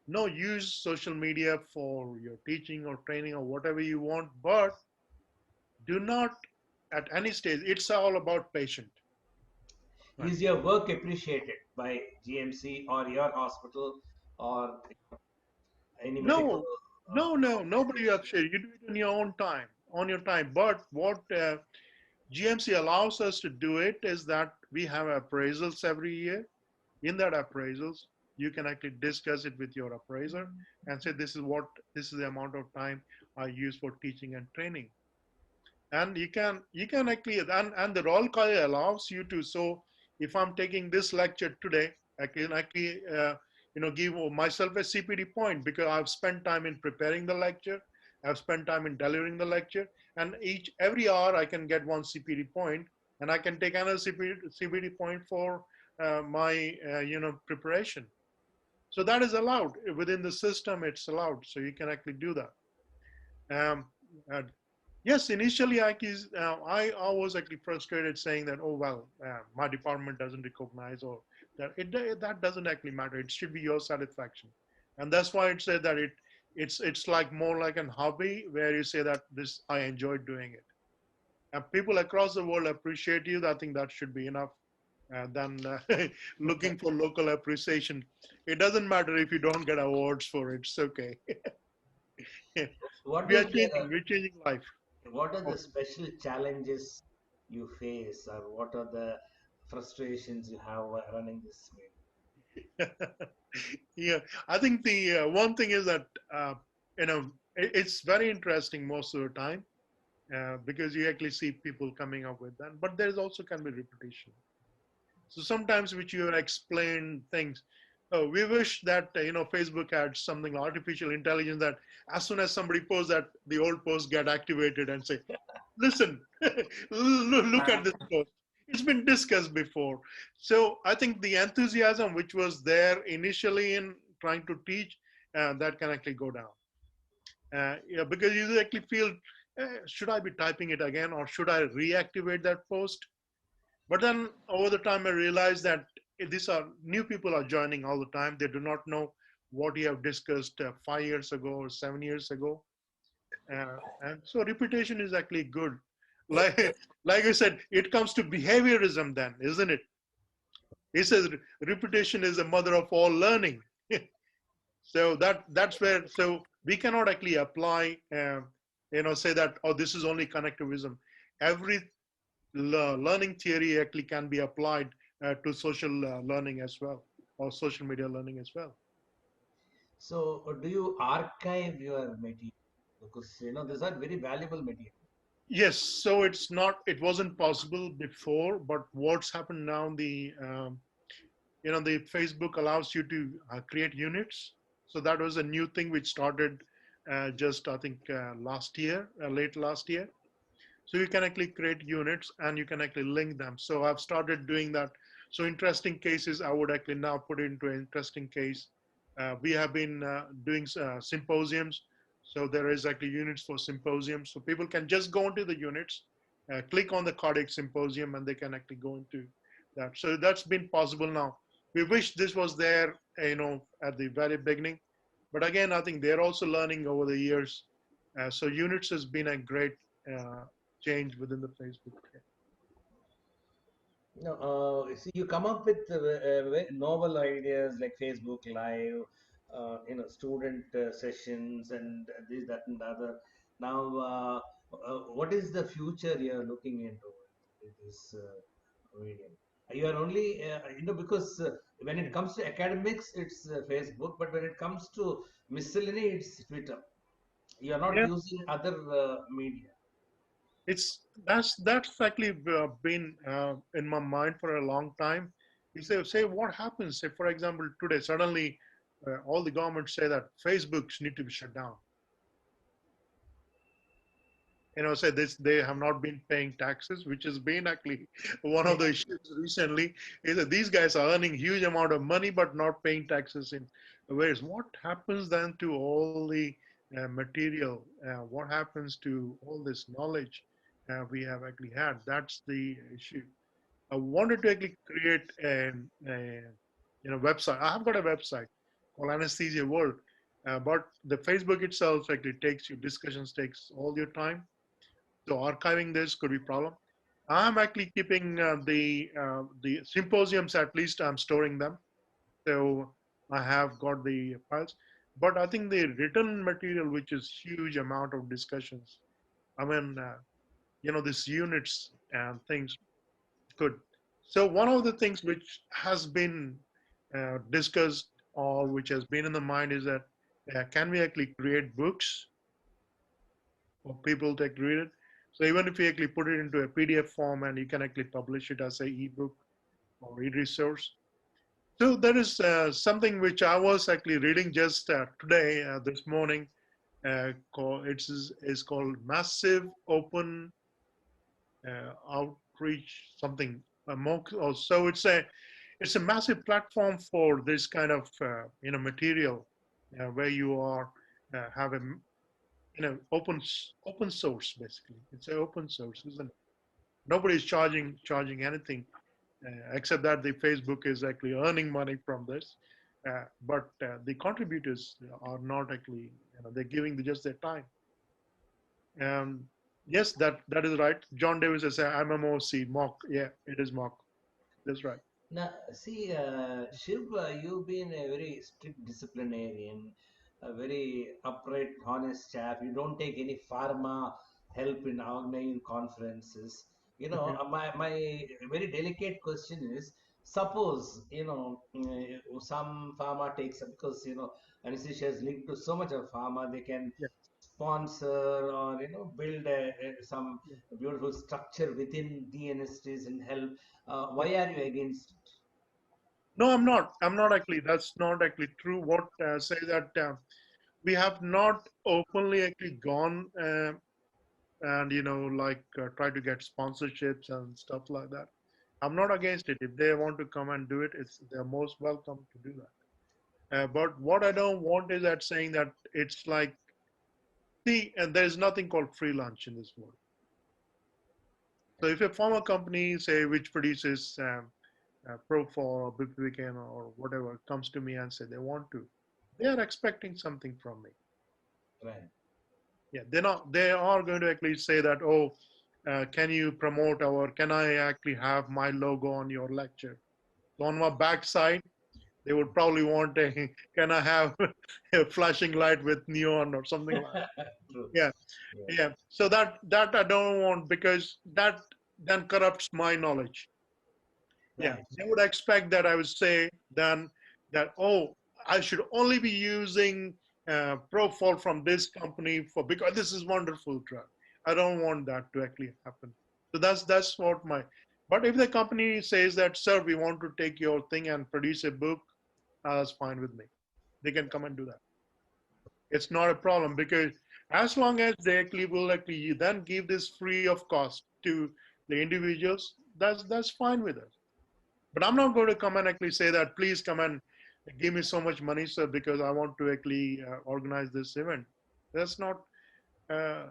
no, use social media for your teaching or training or whatever you want, but do not at any stage. It's all about patient, right? Is your work appreciated by GMC or your hospital or any medical? No, Uh, no, nobody upset. You do it in your own time, on your time. But what GMC allows us to do it is that we have appraisals every year. In that appraisals, you can actually discuss it with your appraiser and say, this is the amount of time I use for teaching and training. And you can actually, and the roll call allows you to. So if I'm taking this lecture today, I can actually give myself a CPD point because I've spent time in preparing the lecture, I've spent time in delivering the lecture, and every hour I can get one CPD point, and I can take another CPD point for my preparation. So that is allowed within the system. It's allowed, so you can actually do that. um, uh, Yes, initially I was actually frustrated saying that, oh, well, my department doesn't recognize or That doesn't actually matter. It should be your satisfaction, and that's why it said that it's like more like an hobby where you say that this I enjoy doing it, and people across the world appreciate you. I think that should be enough. Than looking for local appreciation. It doesn't matter if you don't get awards for it. It's okay. What We are is changing. the We're changing life. what are the special challenges you face, or what are the frustrations you have while running this meeting? Yeah, I think the one thing is that it's very interesting most of the time because you actually see people coming up with that, but there's also can be repetition. So sometimes which you explain things. Oh, we wish that Facebook had something like artificial intelligence that as soon as somebody posts that, the old post get activated and say, listen, look at this post. It's been discussed before. So I think the enthusiasm which was there initially in trying to teach, that can actually go down. Yeah, because you actually feel, should I be typing it again or should I reactivate that post? But then over the time, I realized that these are new people are joining all the time. They do not know what you have discussed 5 years ago or 7 years ago. And so repetition is actually good. Like, like I said, it comes to behaviorism then, isn't it? He says repetition is the mother of all learning. So that's where, so we cannot actually apply, say that, oh, this is only connectivism. Every learning theory actually can be applied to social learning as well, or social media learning as well. So, do you archive your material? Because these are very valuable material. Yes, so it wasn't possible before, but what's happened now, the Facebook allows you to create units. So that was a new thing which started just, I think, last year, late last year. So you can actually create units and you can actually link them. So I've started doing that. So interesting cases, I would actually now put it into an interesting case. We have been doing symposiums. So there is actually units for symposiums. So people can just go into the units, click on the cardiac symposium, and they can actually go into that. So that's been possible now. We wish this was there, at the very beginning. But again, I think they're also learning over the years. So units has been a great uh, change within the Facebook. No, see, you come up with novel ideas like Facebook Live, student sessions, and this, that, and the other. Now, what is the future you are looking into with this medium? You are only, because when it comes to academics, it's Facebook, but when it comes to miscellany, it's Twitter. You are not Yeah, using other media. that's actually been in my mind for a long time. You say what happens if, for example, today suddenly all the governments say that Facebooks need to be shut down. Say this, they have not been paying taxes, which has been actually one of the issues recently, is that these guys are earning huge amount of money but not paying taxes in ways. What happens then to all the material? What happens to all this knowledge we have actually had? That's the issue. I wanted to actually create a website. I have got a website called Anesthesia World, but the Facebook itself actually takes your discussions, takes all your time, so archiving this could be a problem. I'm actually keeping the symposiums, at least I'm storing them. So I have got the files. But I think the written material, which is huge amount of discussions, I mean, this units and things could. So one of the things which has been discussed or which has been in the mind is that can we actually create books for people to read it. So even if you actually put it into a PDF form and you can actually publish it as a ebook or e-resource. So there is something which I was actually reading just today, this morning. Is called Massive Open Outreach something. So it's a massive platform for this kind of material where you are have a open source basically. It's an open source, isn't it? Nobody's charging anything. except that the Facebook is actually earning money from this. But the contributors are not actually, they're giving just their time. Um, yes, that is right. John Davis says, I'm a MMOC, mock. Yeah, it is mock. That's right. Now, see, Shiv, you've been a very strict disciplinarian, a very upright, honest chap. You don't take any pharma help in organizing conferences. Okay. My very delicate question is, suppose, some pharma takes, because, anesthesia is linked to so much of pharma, they can Yeah, sponsor or, build some yeah, beautiful structure within the anesthesiist and help. yeah. Why are you against it? No, I'm not. I'm not actually. That's not actually true. What say that we have not openly actually gone and like try to get sponsorships and stuff like that. I'm not against it. If they want to come and do it, they're most welcome to do that. But what I don't want is that saying that it's like, see, and there's nothing called free lunch in this world. So if a pharma company, say, which produces Propofol or Bupivacaine or whatever, comes to me and say they want to, they are expecting something from me. Right. Yeah, they're not. They are going to actually say that, oh, can you promote can I actually have my logo on your lecture? So on my backside, they would probably want a, can I have a flashing light with neon or something like that. True. Yeah, Yeah. yeah. So that I don't want, because that then corrupts my knowledge. Yeah, Right. they would expect that I would say then that, oh, I should only be using Propofol from this company for, because this is wonderful drug. I don't want that to actually happen. So that's what my. But if the company says that, sir, we want to take your thing and produce a book, that's fine with me. They can come and do that. It's not a problem, because as long as they actually will actually then give this free of cost to the individuals, that's fine with us. But I'm not going to come and actually say that, please come and give me so much money, sir, because I want to actually organize this event. That's not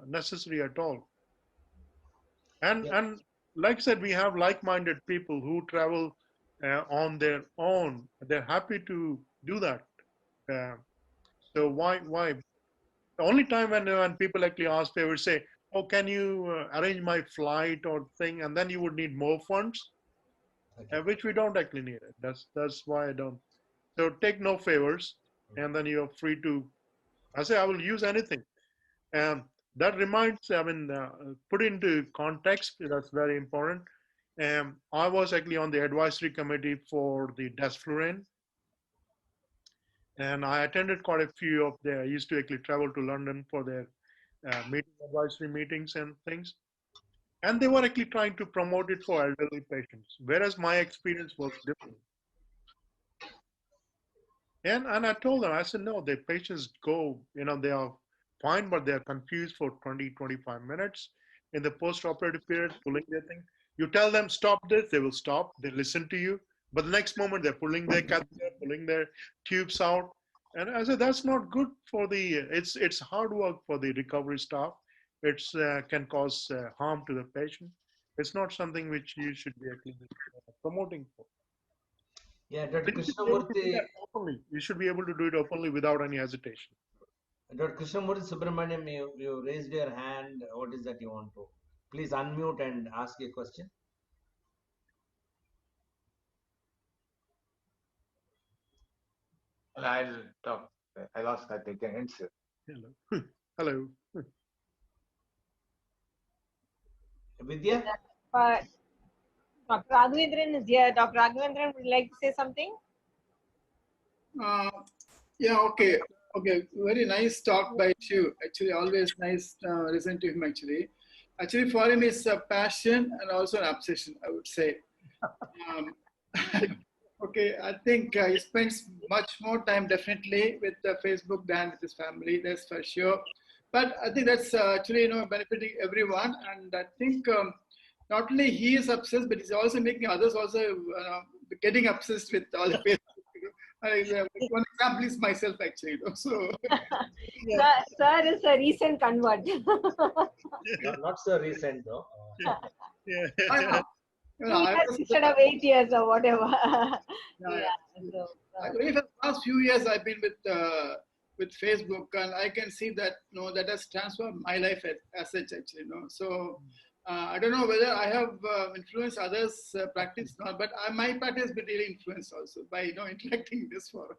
necessary at all. Yeah. And like I said, we have like-minded people who travel on their own. They're happy to do that. Uh, so why? The only time when people actually ask, they would say, "Oh, can you arrange my flight or thing?" And then you would need more funds, Okay. which we don't actually need it. That's why I don't. So take no favors, and then you're free to. I say I will use anything. And that reminds, I mean, put into context. That's very important. I was actually on the advisory committee for the Desflurane, and I attended quite a few of their. I used to actually travel to London for their advisory meetings and things. And they were actually trying to promote it for elderly patients, whereas my experience was different. And I told them, I said, no, the patients go, they are fine, but they are confused for 20, 25 minutes in the post-operative period, pulling their thing. You tell them, stop this, they will stop, they listen to you. But the next moment, they're pulling their catheter, pulling their tubes out. And I said, that's not good for it's hard work for the recovery staff. It's can cause harm to the patient. It's not something which you should be actually promoting for. Yeah, So Dr. you should be able to do that Krishnamurti, openly. You should be able to do it openly without any hesitation. Dr. Krishnamurti Subramaniam, you raised your hand. What is that you want to? Please unmute and ask a question. I'll talk. I'll ask that they can answer. Hello. Hello. Vidya? Uh, Dr. Raghavendran is here. Dr. Raghavendran, would you like to say something? Uh, yeah, okay. Okay, very nice talk by Shiv. Actually, always nice listen to him actually. Actually, for him, it's a passion and also an obsession, I would say. Um, okay, I think he spends much more time definitely with Facebook than with his family, that's for sure. But I think that's actually, benefiting everyone. And I think not only he is obsessed, but he's also making others also getting obsessed with all the Facebook. One example is myself actually. So yeah, Sir is a recent convert. Not so recent though. Yeah. I, 2 years instead of 8 years or whatever. Yeah. So, Only for the past few years I've been with Facebook, and I can see that that has transformed my life as such actually. So I don't know whether I have influenced others' practice or not, but my practice has been really influenced also by interacting in this forum.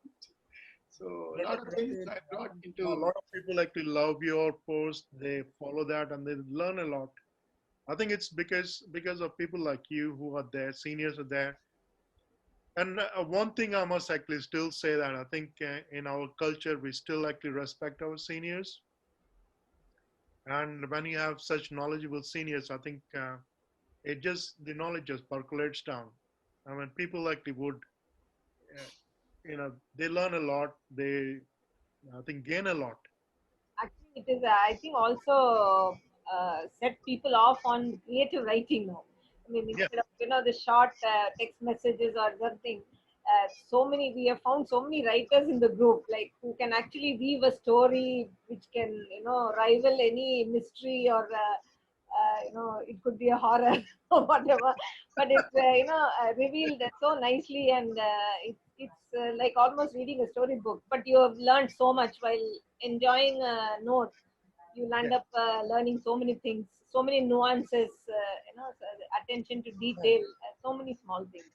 So a lot of things I brought into. A lot of people actually love your post. They follow that and they learn a lot. I think it's because of people like you who are there, seniors are there. And one thing I must actually still say that I think in our culture we still actually respect our seniors. And when you have such knowledgeable seniors, I think the knowledge just percolates down. I mean, people actually would, they learn a lot. They, I think, gain a lot. actually, it is, I think, also set people off on creative writing now. I mean, Yeah. instead of, the short text messages or something, we have found so many writers in the group, like who can actually weave a story which can, rival any mystery or, it could be a horror or whatever, but it's, revealed so nicely, and it's like almost reading a storybook, but you have learned so much while enjoying a note. You'll end Yeah. up learning so many things, so many nuances, attention to detail, so many small things.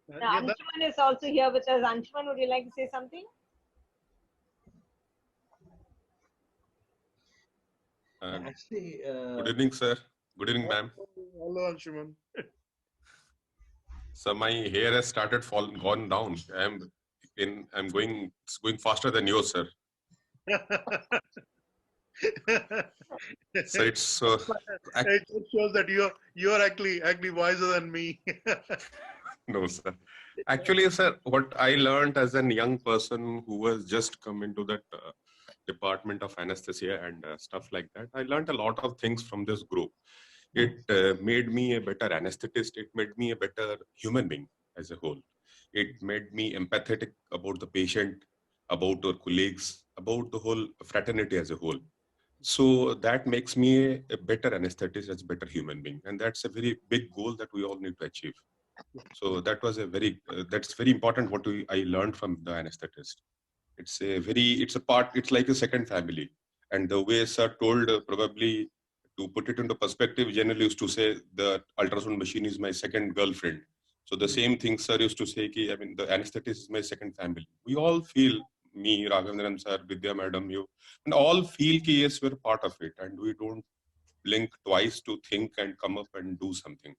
Now, Yeah, Anshuman is also here with us. Anshuman, would you like to say something? Actually, Good evening, sir. Good evening, ma'am. hello, Anshuman. So my hair has started gone down. It's going faster than yours, sir. So it's It shows that you're actually wiser than me. no, sir. Actually, sir, what I learned as a young person who was just come into that department of anesthesia and stuff like that, I learned a lot of things from this group. It made me a better anesthetist. It made me a better human being as a whole. It made me empathetic about the patient, about our colleagues, about the whole fraternity as a whole. So that makes me a better anesthetist as a better human being. And that's a very big goal that we all need to achieve. So that was that's very important what I learned from the anesthetist. It's like a second family. And the way sir told, probably to put it into perspective, generally used to say the ultrasound machine is my second girlfriend. So the same thing sir used to say, I mean, the anesthetist is my second family. We all feel, me, Raghavendran sir, Vidya madam, you, and all feel yes, we're part of it. And we don't blink twice to think and come up and do something.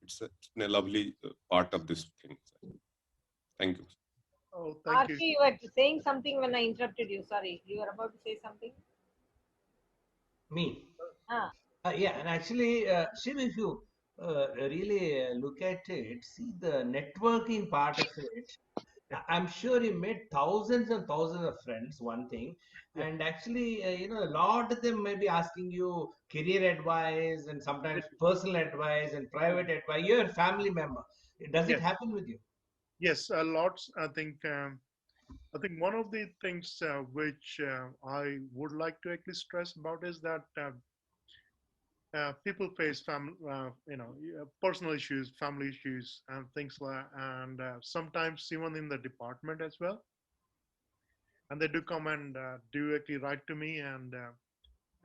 It's been a lovely part of this thing. Sir. Thank you. Oh, thank you. Archie, you were saying something when I interrupted you. Sorry, you were about to say something. me. Ah. Yeah, and actually, Shiv, if you really look at it, see the networking part of it. I'm sure you made thousands and thousands of friends, one thing. Yeah. And actually, a lot of them may be asking you career advice and sometimes personal advice and private advice. You're a family member. Does it Yes. happen with you? Yes, a lot. I think one of the things which I would like to actually stress about is that people face personal issues, family issues, and things like, and sometimes even in the department as well. And they do come and do actually write to me. And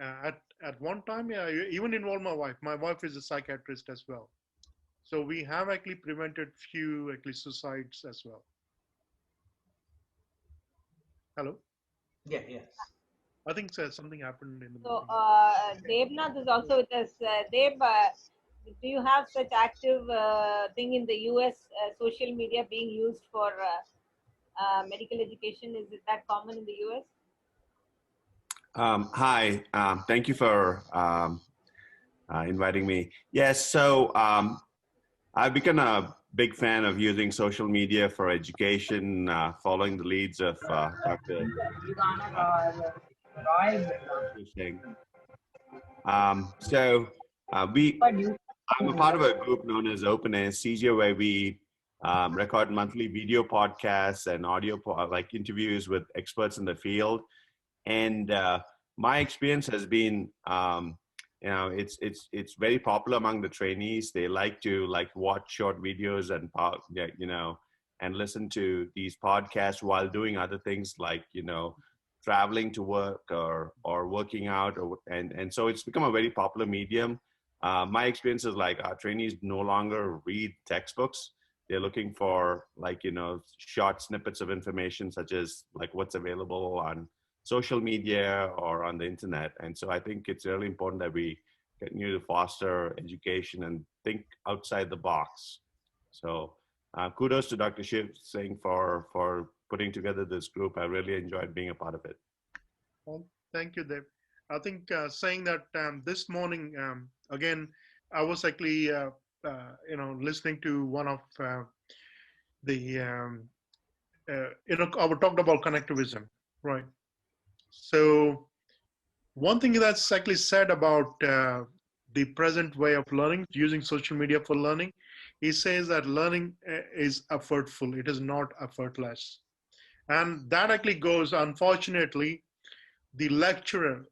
at one time, yeah, I even involve my wife. My wife is a psychiatrist as well, so we have actually prevented few actually suicides as well. Hello. Yeah, yes. I think something happened in the So, meeting. Devnath is also with us. Dev, do you have such active thing in the US, social media being used for medical education? Is it that common in the US? Hi, thank you for inviting me. Yes, so I've become a big fan of using social media for education, following the leads of Dr. So I'm a part of a group known as Open Anesthesia, where we record monthly video podcasts and audio like interviews with experts in the field. And my experience has been you know, it's very popular among the trainees. They like to watch short videos and yeah, you know, and listen to these podcasts while doing other things like, you know, traveling to work or working out, and so it's become a very popular medium. My experience is like our trainees no longer read textbooks. They're looking for, like, you know, short snippets of information, such as like what's available on social media or on the internet. And so I think it's really important that we continue to foster education and think outside the box. So kudos to Dr. Shiv Singh for putting together this group. I really enjoyed being a part of it. Well, thank you, Dave. I think saying that this morning, again, I was actually, you know, listening to one of the, you know, I talked about connectivism, right? So one thing that's actually said about the present way of learning, using social media for learning, he says that learning is effortful. It is not effortless. And that actually goes, unfortunately, the lecturer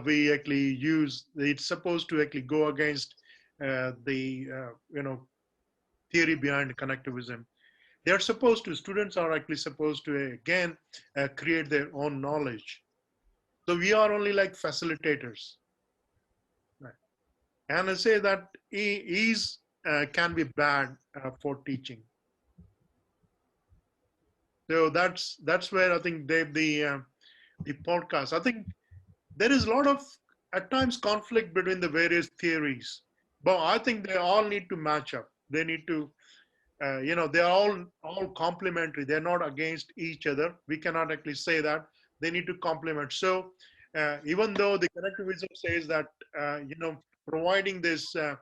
we actually use, it's supposed to actually go against the, you know, theory behind connectivism. They're supposed to, students are actually supposed to, again, create their own knowledge. So we are only like facilitators. Right. And I say that ease can be bad for teaching. So that's where I think Dave, the podcast, I think there is a lot of, at times, conflict between the various theories, but I think they all need to match up. They need to, you know, they're all complementary. They're not against each other. We cannot actually say that. They need to complement. So even though the connectivism says that, you know, providing this a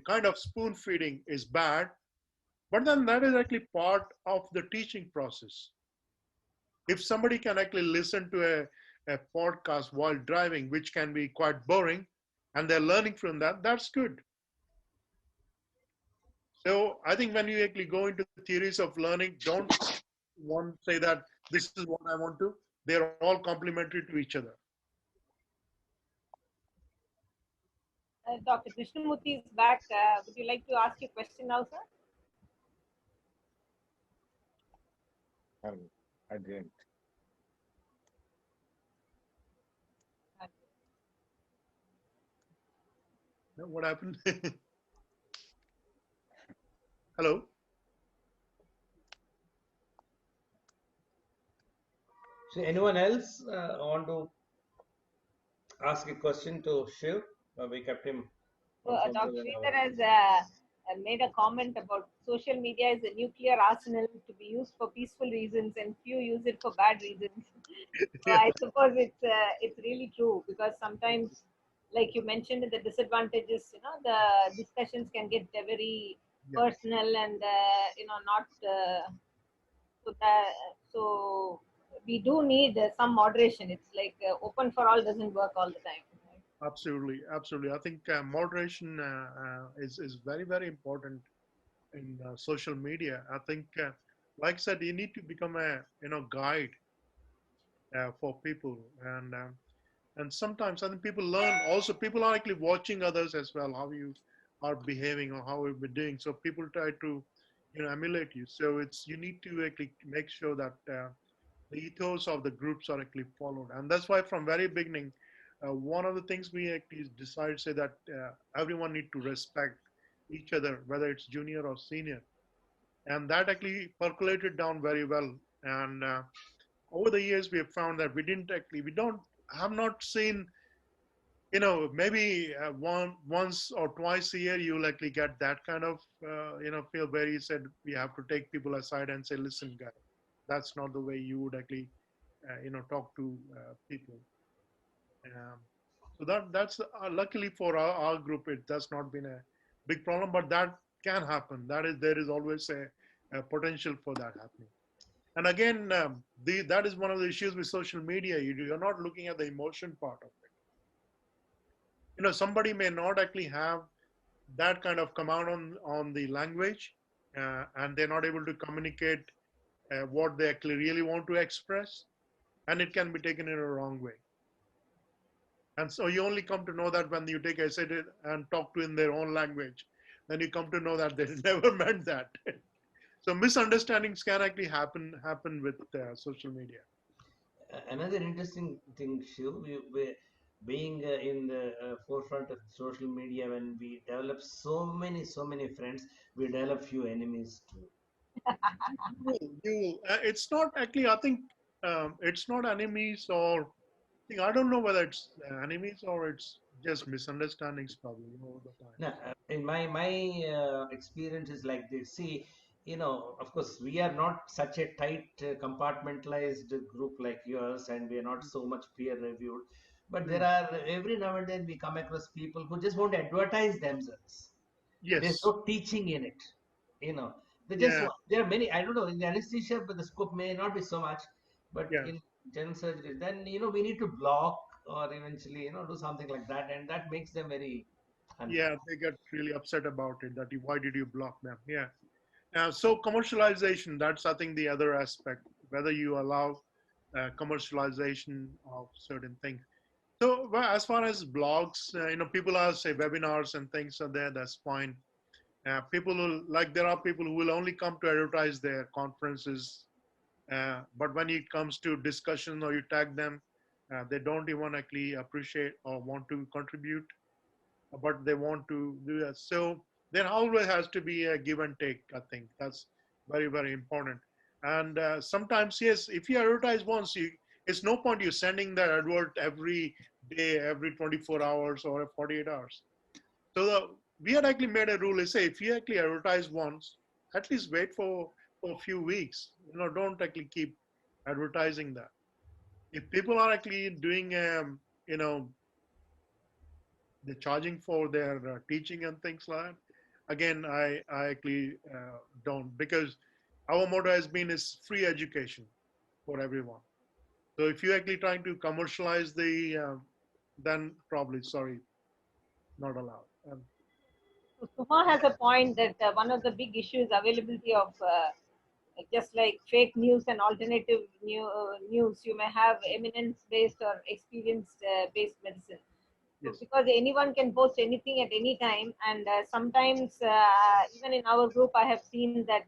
kind of spoon feeding is bad, but then that is actually part of the teaching process. If somebody can actually listen to a podcast while driving, which can be quite boring, and they're learning from that, that's good. So I think when you actually go into theories of learning, don't one say that this is what I want to. They're all complementary to each other. Dr. Krishnamurthy is back. Would you like to ask your question now, sir? I didn't. No, what happened? Hello? So anyone else want to ask a question to Shiv? We kept him So, for some Dr. time. Sridhar has made a comment about social media is a nuclear arsenal to be used for peaceful reasons, and few use it for bad reasons. So Yeah, I suppose it's really true, because sometimes, like you mentioned, the disadvantages, you know, the discussions can get very yeah, personal and you know, not so we do need some moderation. It's like open for all doesn't work all the time. Right? absolutely, absolutely. I think moderation is very, very important in social media. I think, like I said, you need to become a, you know, guide for people, and sometimes I think people learn. Also, people are actually watching others as well, how you are behaving or how you're doing. So people try to, you know, emulate you. So it's, you need to actually make sure that the ethos of the groups are actually followed, and that's why from very beginning, one of the things we actually decided say that everyone need to respect each other, whether it's junior or senior, and that actually percolated down very well. And over the years, we have found that we don't have not seen, you know, maybe once or twice a year, you likely get that kind of, you know, feel where you said we have to take people aside and say, listen, guy, that's not the way you would actually, you know, talk to people. Um, so that's luckily for our group, it has not been a big problem, but that can happen. There is always a potential for that happening. And again, that is one of the issues with social media. You're not looking at the emotion part of it. You know, somebody may not actually have that kind of command on the language, and they're not able to communicate what they actually really want to express, and it can be taken in a wrong way. And so you only come to know that when you take acid and talk to in their own language, then you come to know that they never meant that. So misunderstandings can actually happen with social media. Another interesting thing, Shiv, being in the forefront of social media, when we develop so many friends, we develop few enemies too. It's not actually. I think it's not enemies or. I don't know whether it's enemies or it's just misunderstandings probably over the time. No, in my experience is like this. See, of course, we are not such a tight, compartmentalized group like yours, and we are not so much peer reviewed. But there Mm. are every now and then we come across people who just want to advertise themselves. There's Yes. no teaching in it. You know, Yeah. there are many. I don't know in the anesthesia, but the scope may not be so much. But Yeah. in general surgery, then we need to block or eventually do something like that, and that makes them very Yeah. unhappy. They get really upset about it. That why did you block them? Yeah. So commercialization. That's I think the other aspect. Whether you allow commercialization of certain things. So well, as far as blogs, people are say webinars and things are there. That's fine. People will like there are people who will only come to advertise their conferences, but when it comes to discussion or you tag them, they don't even actually appreciate or want to contribute, but they want to do that. So there always has to be a give and take. I think that's very very important. And sometimes yes, if you advertise once, it's no point you sending that advert every day, every 24 hours or 48 hours. So we had actually made a rule. Is say if you actually advertise once, at least wait for a few weeks. Don't actually keep advertising that. If people are actually doing, you know, they're charging for their teaching and things like that. Again, I actually don't because our motto has been is free education for everyone. So if you're actually trying to commercialize then probably sorry, not allowed. So Suma has a point that one of the big issues availability of just like fake news and alternative news. You may have eminence-based or experience-based medicine. So Yes, because anyone can post anything at any time, and sometimes even in our group, I have seen that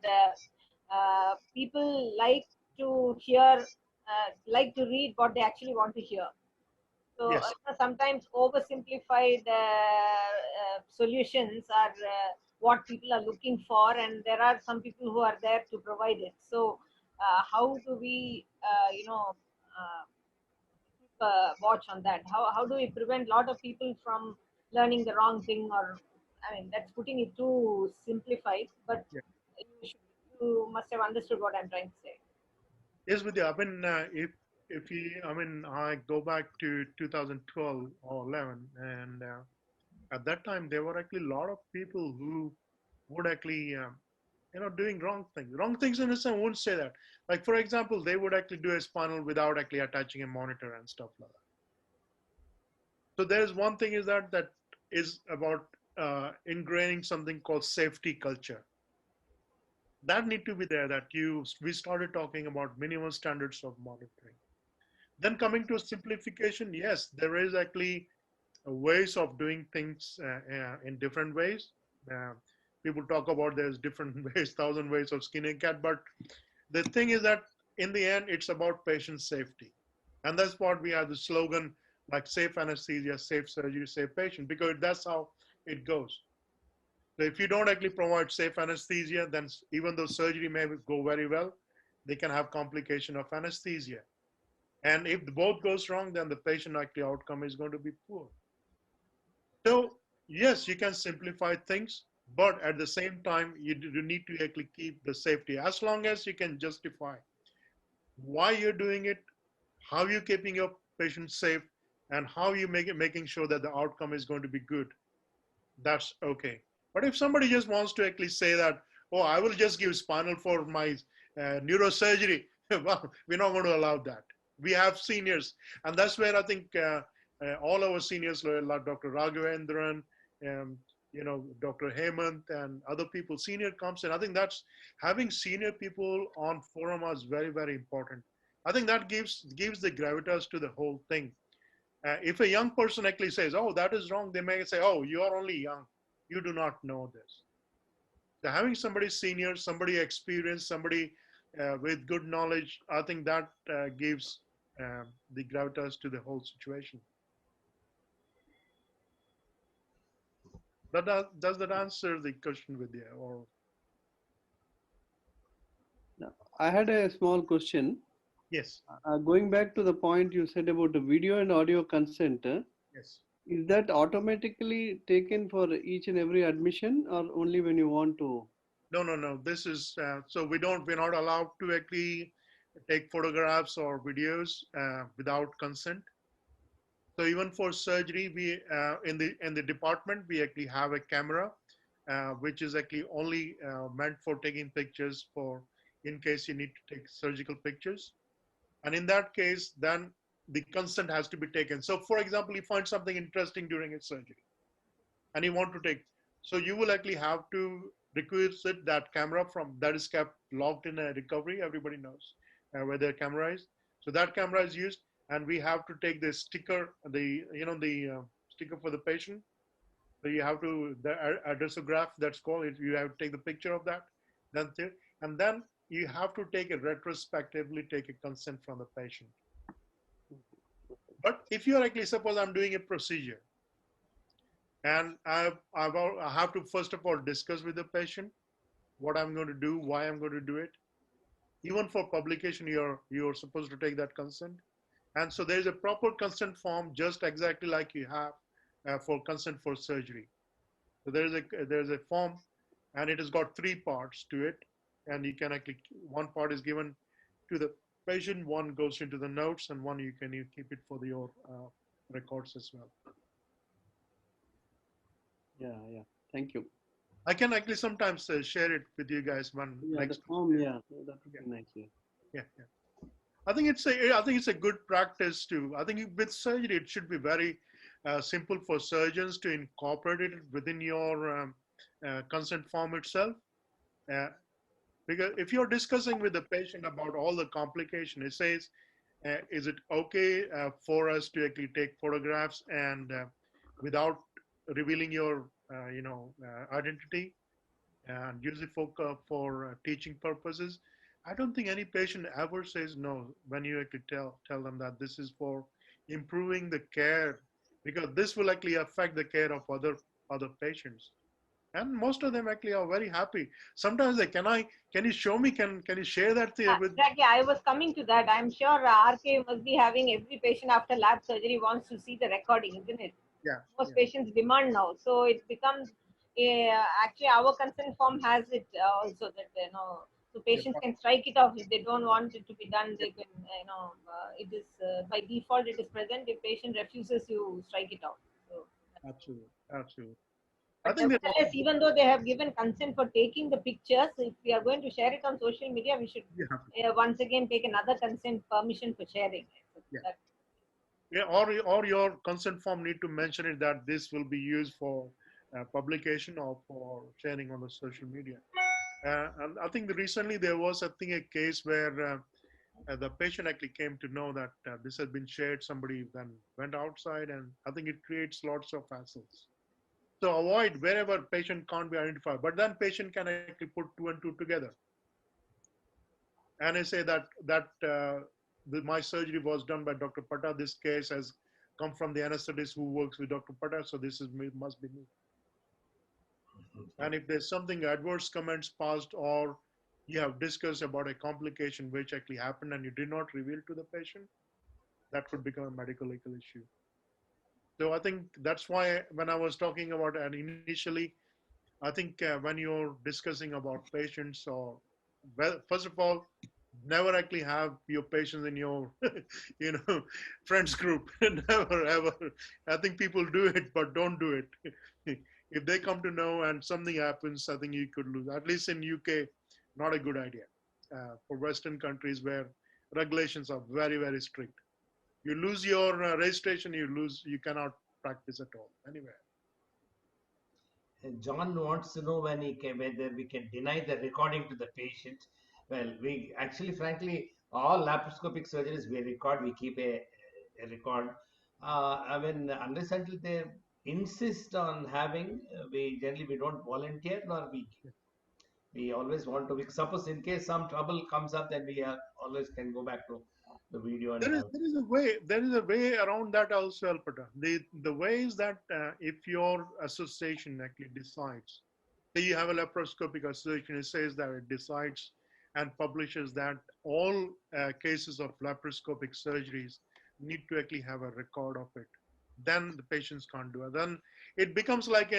people like to read what they actually want to hear. So yes. sometimes oversimplified solutions are what people are looking for, and there are some people who are there to provide it. So how do we, keep watch on that? How do we prevent a lot of people from learning the wrong thing? Or I mean, that's putting it too simplified, but Yeah. you must have understood what I'm trying to say. Yes, Vidya. I mean, if you, I mean, I go back to 2012 or 11, and at that time there were actually a lot of people who would actually, doing wrong things. Wrong things in a sense, I wouldn't say that. Like for example, they would actually do a spinal without actually attaching a monitor and stuff like that. So there is one thing is that is about ingraining something called safety culture. That need to be there. That we started talking about minimum standards of monitoring. Then coming to simplification, yes, there is actually ways of doing things in different ways. Uh, People talk about there's different ways, thousand ways of skinning a cat, but the thing is that in the end, it's about patient safety, and that's what we have the slogan like safe anesthesia, safe surgery, safe patient, because that's how it goes. So if you don't actually provide safe anesthesia, then even though surgery may go very well, they can have complication of anesthesia. And if both goes wrong, then the patient actually outcome is going to be poor. So yes, you can simplify things, but at the same time, you need to actually keep the safety as long as you can justify why you're doing it, how you're keeping your patient safe, and how you making sure that the outcome is going to be good. That's okay. But if somebody just wants to actually say that, oh, I will just give spinal for my neurosurgery, well, we're not going to allow that. We have seniors, and that's where I think all our seniors, like Dr. Raghavendran, um, Dr. Hemant, and other people, senior comes in. I think that's having senior people on forum is very, very important. I think that gives the gravitas to the whole thing. If a young person actually says, oh, that is wrong, they may say, oh, you are only young. You do not know this. So having somebody senior, somebody experienced, somebody with good knowledge, I think that gives the gravitas to the whole situation. But does that answer the question, Vidya? Or I had a small question. yes, Going back to the point you said about the video and audio consent, yes. is that automatically taken for each and every admission, or only when you want to? No. This is so we're not allowed to actually take photographs or videos without consent. So even for surgery, we in the department we actually have a camera, which is actually only meant for taking pictures for in case you need to take surgical pictures. And in that case, then the consent has to be taken. So for example, you find something interesting during a surgery and you want to take, so you will actually have to requisite that camera from that is kept locked in a recovery. Everybody knows where their camera is. So that camera is used, and we have to take the sticker, the sticker for the patient. So you have to the addressograph, that's called it. You have to take the picture of that, then and then you have to take a retrospectively take a consent from the patient. But if you're actually suppose I'm doing a procedure and I have to first of all discuss with the patient what I'm going to do, why I'm going to do it. Even for publication, you're supposed to take that consent. And so there's a proper consent form, just exactly like you have for consent for surgery. So there's a form, and it has got three parts to it. And you can actually, one part is given to the patient, one goes into the notes, and one you keep it for your records as well. Yeah. Thank you. I can actually sometimes share it with you guys one next. The form, that would be nice. Yeah. I think it's a good practice too. I think with surgery, it should be very simple for surgeons to incorporate it within your consent form itself. Uh, because if you're discussing with the patient about all the complication, it says, is it okay for us to actually take photographs and without revealing your, identity and use it for teaching purposes? I don't think any patient ever says no when you actually tell them that this is for improving the care, because this will actually affect the care of other patients. And most of them actually are very happy. Sometimes they can you show me, can you share that with? Exactly. I was coming to that. I'm sure RK must be having every patient after lab surgery wants to see the recording, isn't it? Yeah. Most patients demand now. So it becomes actually our consent form has it also that so patients can strike it off if they don't want it to be done. They can it is by default it is present. If patient refuses, you strike it out. So, Absolutely. I but think that nevertheless, even though they have given consent for taking the pictures, if we are going to share it on social media, we should once again take another consent permission for sharing. Yeah. Yeah, or your consent form need to mention it that this will be used for publication or for sharing on the social media. And I think recently there was, I think, a case where the patient actually came to know that this had been shared. Somebody then went outside, and I think it creates lots of hassles. So avoid wherever patient can't be identified, but then patient can actually put two and two together. And I say that my surgery was done by Dr. Pata. This case has come from the anesthetist who works with Dr. Pata, so this is must be me. And if there's something adverse comments passed, or you have discussed about a complication which actually happened and you did not reveal to the patient, that could become a medical legal issue. So I think that's why when I was talking about, and initially, I think when you're discussing about patients, or well, first of all, never actually have your patients in your friends group. Never ever. I think people do it, but don't do it. If they come to know and something happens, I think you could lose. At least in UK, not a good idea. For Western countries where regulations are very, very strict, you lose your registration, you cannot practice at all anywhere. John wants to know whether we can deny the recording to the patient. Well, we actually, frankly, all laparoscopic surgeries we record, we keep a record. I mean, unless until they insist on having, we generally we don't volunteer nor we always want to. Suppose in case some trouble comes up, then we always can go back to the video and have. There is a way around that also, Alpata. The way is that if your association actually decides, say you have a laparoscopic association, it says that it decides and publishes that all cases of laparoscopic surgeries need to actually have a record of it. Then the patients can't do it. Then it becomes like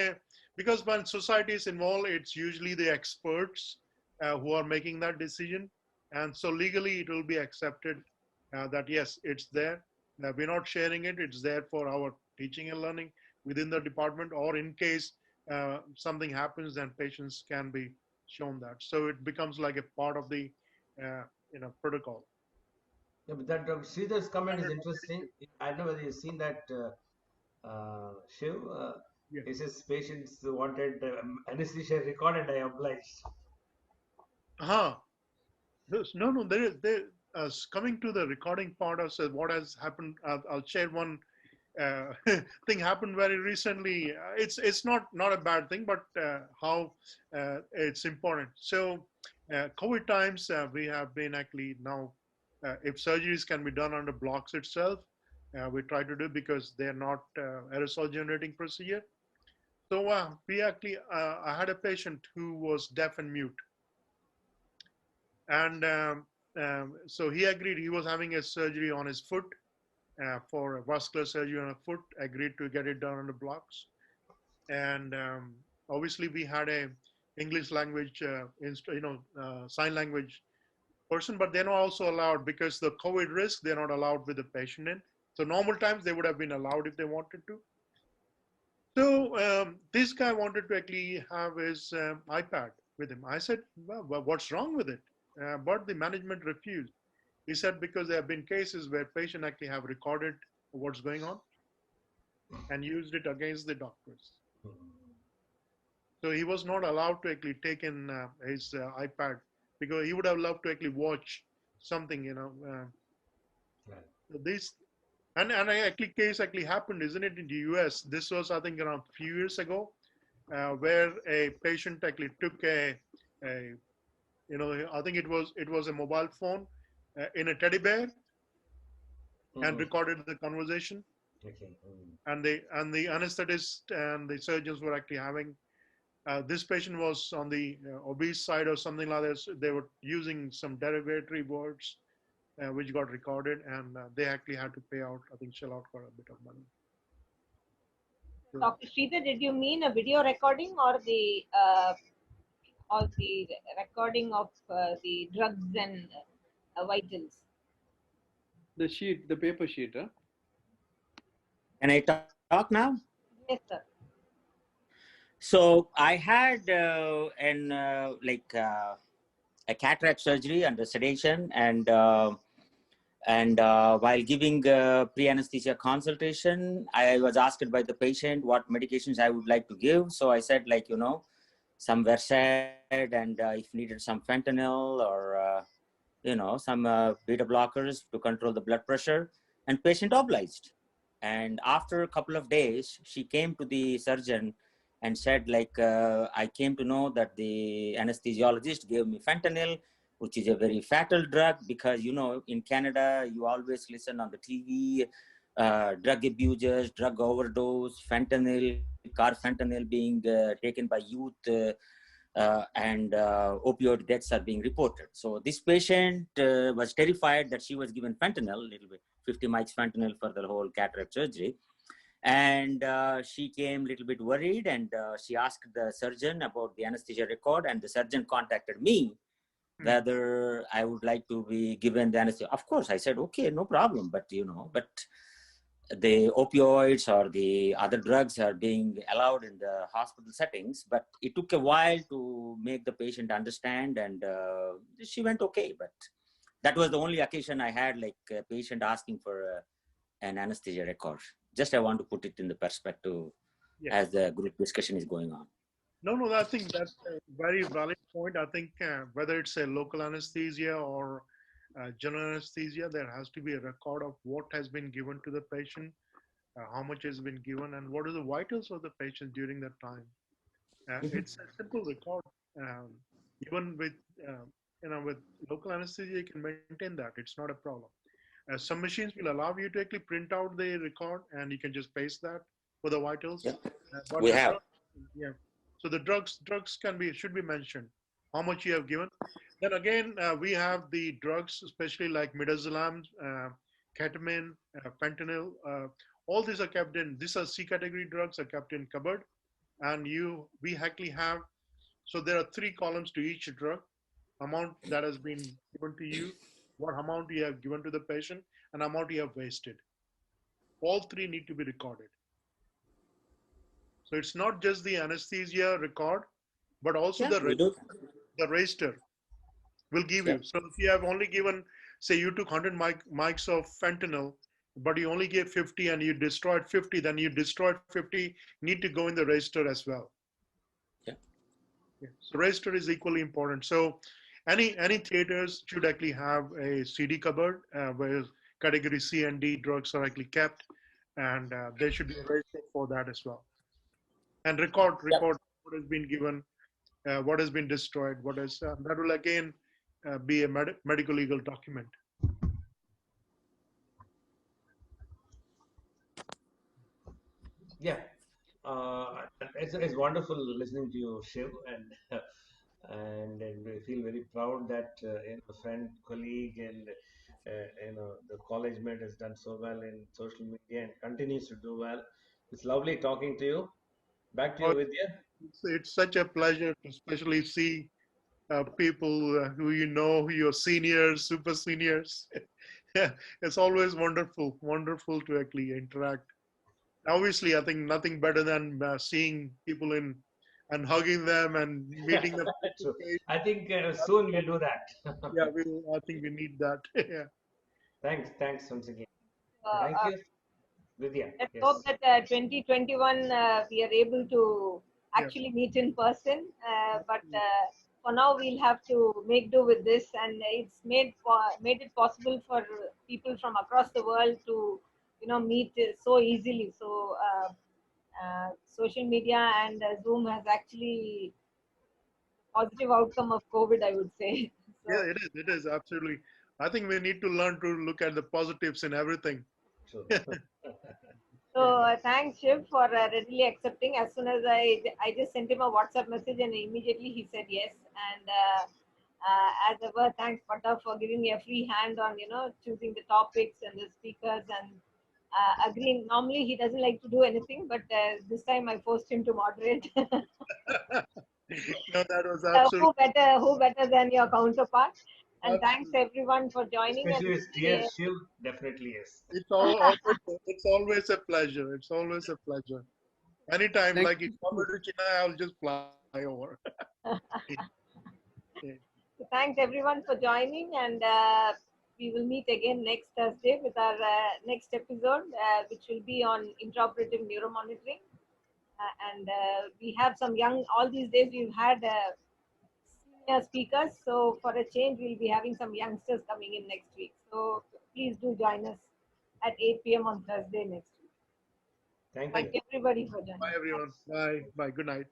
because when society is involved, it's usually the experts who are making that decision. And so legally it will be accepted that yes, it's there. We're not sharing it. It's there for our teaching and learning within the department, or in case something happens, then patients can be shown that. So it becomes like a part of the protocol. Yeah, but that Sridhar's comment is interesting. I don't know whether you've seen that, Shiv. Yeah. He says patients wanted anesthesia record and I obliged. Uh-huh. No, coming to the recording part of what has happened, I'll share one uh, thing happened very recently. It's not a bad thing, but how it's important. So, COVID times, we have been actually now, if surgeries can be done under blocks itself, we try to do because they're not aerosol generating procedure. So we actually, I had a patient who was deaf and mute, and so he agreed. He was having a surgery on his foot for a vascular surgery on a foot. Agreed to get it done on the blocks, and obviously we had a English language, sign language person, but they're not also allowed because the COVID risk. They're not allowed with the patient in. So normal times they would have been allowed if they wanted to. So this guy wanted to actually have his iPad with him. I said, well, what's wrong with it? But the management refused. He said because there have been cases where patients actually have recorded what's going on and used it against the doctors. So he was not allowed to actually take in his iPad because he would have loved to actually watch something, Right. this and actually case actually happened, isn't it, in the US? This was I think around a few years ago, where a patient actually took a I think it was a mobile phone in a teddy bear and recorded the conversation. Okay. And the anesthetist and the surgeons were actually having this patient was on the obese side or something like this. They were using some derogatory words which got recorded, and they actually had to pay out, I think, shell out for a bit of money. So, Dr. Sridhar, did you mean a video recording or the recording of the drugs and vitals? The sheet, the paper sheet, huh? Can I talk now? Yes, sir. So I had a cataract surgery under sedation, and while giving pre-anesthesia consultation, I was asked by the patient what medications I would like to give. So I said, some Versed, and if needed, some fentanyl or some beta blockers to control the blood pressure. And patient obliged. And after a couple of days, she came to the surgeon and said, I came to know that the anesthesiologist gave me fentanyl, which is a very fatal drug because, in Canada, you always listen on the TV, drug abusers, drug overdose, fentanyl, carfentanil being taken by youth, and opioid deaths are being reported. So this patient was terrified that she was given fentanyl, a little bit, 50 mics fentanyl for the whole cataract surgery. And she came a little bit worried, and she asked the surgeon about the anesthesia record, and the surgeon contacted me whether I would like to be given the anesthesia. Of course, I said, okay, no problem. But, the opioids or the other drugs are being allowed in the hospital settings, but it took a while to make the patient understand, and she went okay. But that was the only occasion I had a patient asking for an anesthesia record. Just I want to put it in the perspective as the group discussion is going on. No, I think that's a very valid point. I think whether it's a local anesthesia or general anesthesia, there has to be a record of what has been given to the patient how much has been given, and what are the vitals of the patient during that time. It's a simple record. Um, Even with with local anesthesia, you can maintain that. It's not a problem. Some machines will allow you to actually print out the record, and you can just paste that for the vitals. Yeah, But we the have. drug, yeah. So the drugs should be mentioned. How much you have given. Then again, we have the drugs, especially like midazolam, ketamine, fentanyl. All these are kept in. These are C category drugs are kept in cupboard, and we actually have. So there are three columns to each drug: amount that has been given to you, what amount you have given to the patient, and amount you have wasted. All three need to be recorded. So it's not just the anesthesia record, but also Yeah, we do. the register will give Yeah, you. So if you have only given, say you took 100 mics of fentanyl, but you only gave 50 and you destroyed 50, then you destroyed 50, need to go in the register as well. yeah. Yeah. So register is equally important. So any theaters should actually have a CD cupboard where category C and D drugs are actually kept, and there should be a register for that as well. And Yeah. record what has been given, what has been destroyed, what is that will again be a medical legal document. Yeah, it's wonderful listening to you, Shiv, and I feel very proud that a friend, colleague, and the college mate has done so well in social media and continues to do well. It's lovely talking to you. Back to Oh, you, Vidya. it's such a pleasure to especially see people who you know, your seniors, super seniors. Yeah, it's always wonderful to actually interact. Obviously, I think nothing better than seeing people in and hugging them and meeting them face to So face. I think soon we'll do that. Yeah, I think we need that. Yeah, Thanks once again. Uh, Thank uh, you, Vidya. let's hope Yes. that 2021 we are able to yeah, actually meet in person. But for now, we'll have to make do with this, and it's made it possible for people from across the world to meet so easily. So social media and Zoom has actually positive outcome of COVID, I would say. yeah, So. it is. It is absolutely. I think we need to learn to look at the positives in everything. True. So thanks, Shiv, for readily accepting. As soon as I just sent him a WhatsApp message, and immediately he said yes. And as ever, thanks, Pata, for giving me a free hand on choosing the topics and the speakers and agreeing. Normally, he doesn't like to do anything, but this time I forced him to moderate. No, that was absolutely. Who better than your counterpart? And thanks Absolutely. everyone for joining. And Especially with dear Shiv, definitely yes. It's always a pleasure. It's always a pleasure. Anytime, Thank like you come you. to Chennai, I'll just fly over. Yeah. So thanks everyone for joining, and we will meet again next Thursday with our next episode, which will be on intraoperative neuromonitoring. And we have some young. All these days we've had senior speakers, so for a change, we'll be having some youngsters coming in next week. So please do join us at 8 p.m. on Thursday next week. Thank Thank you. everybody for joining. Bye, everyone. Bye. Bye. Good night.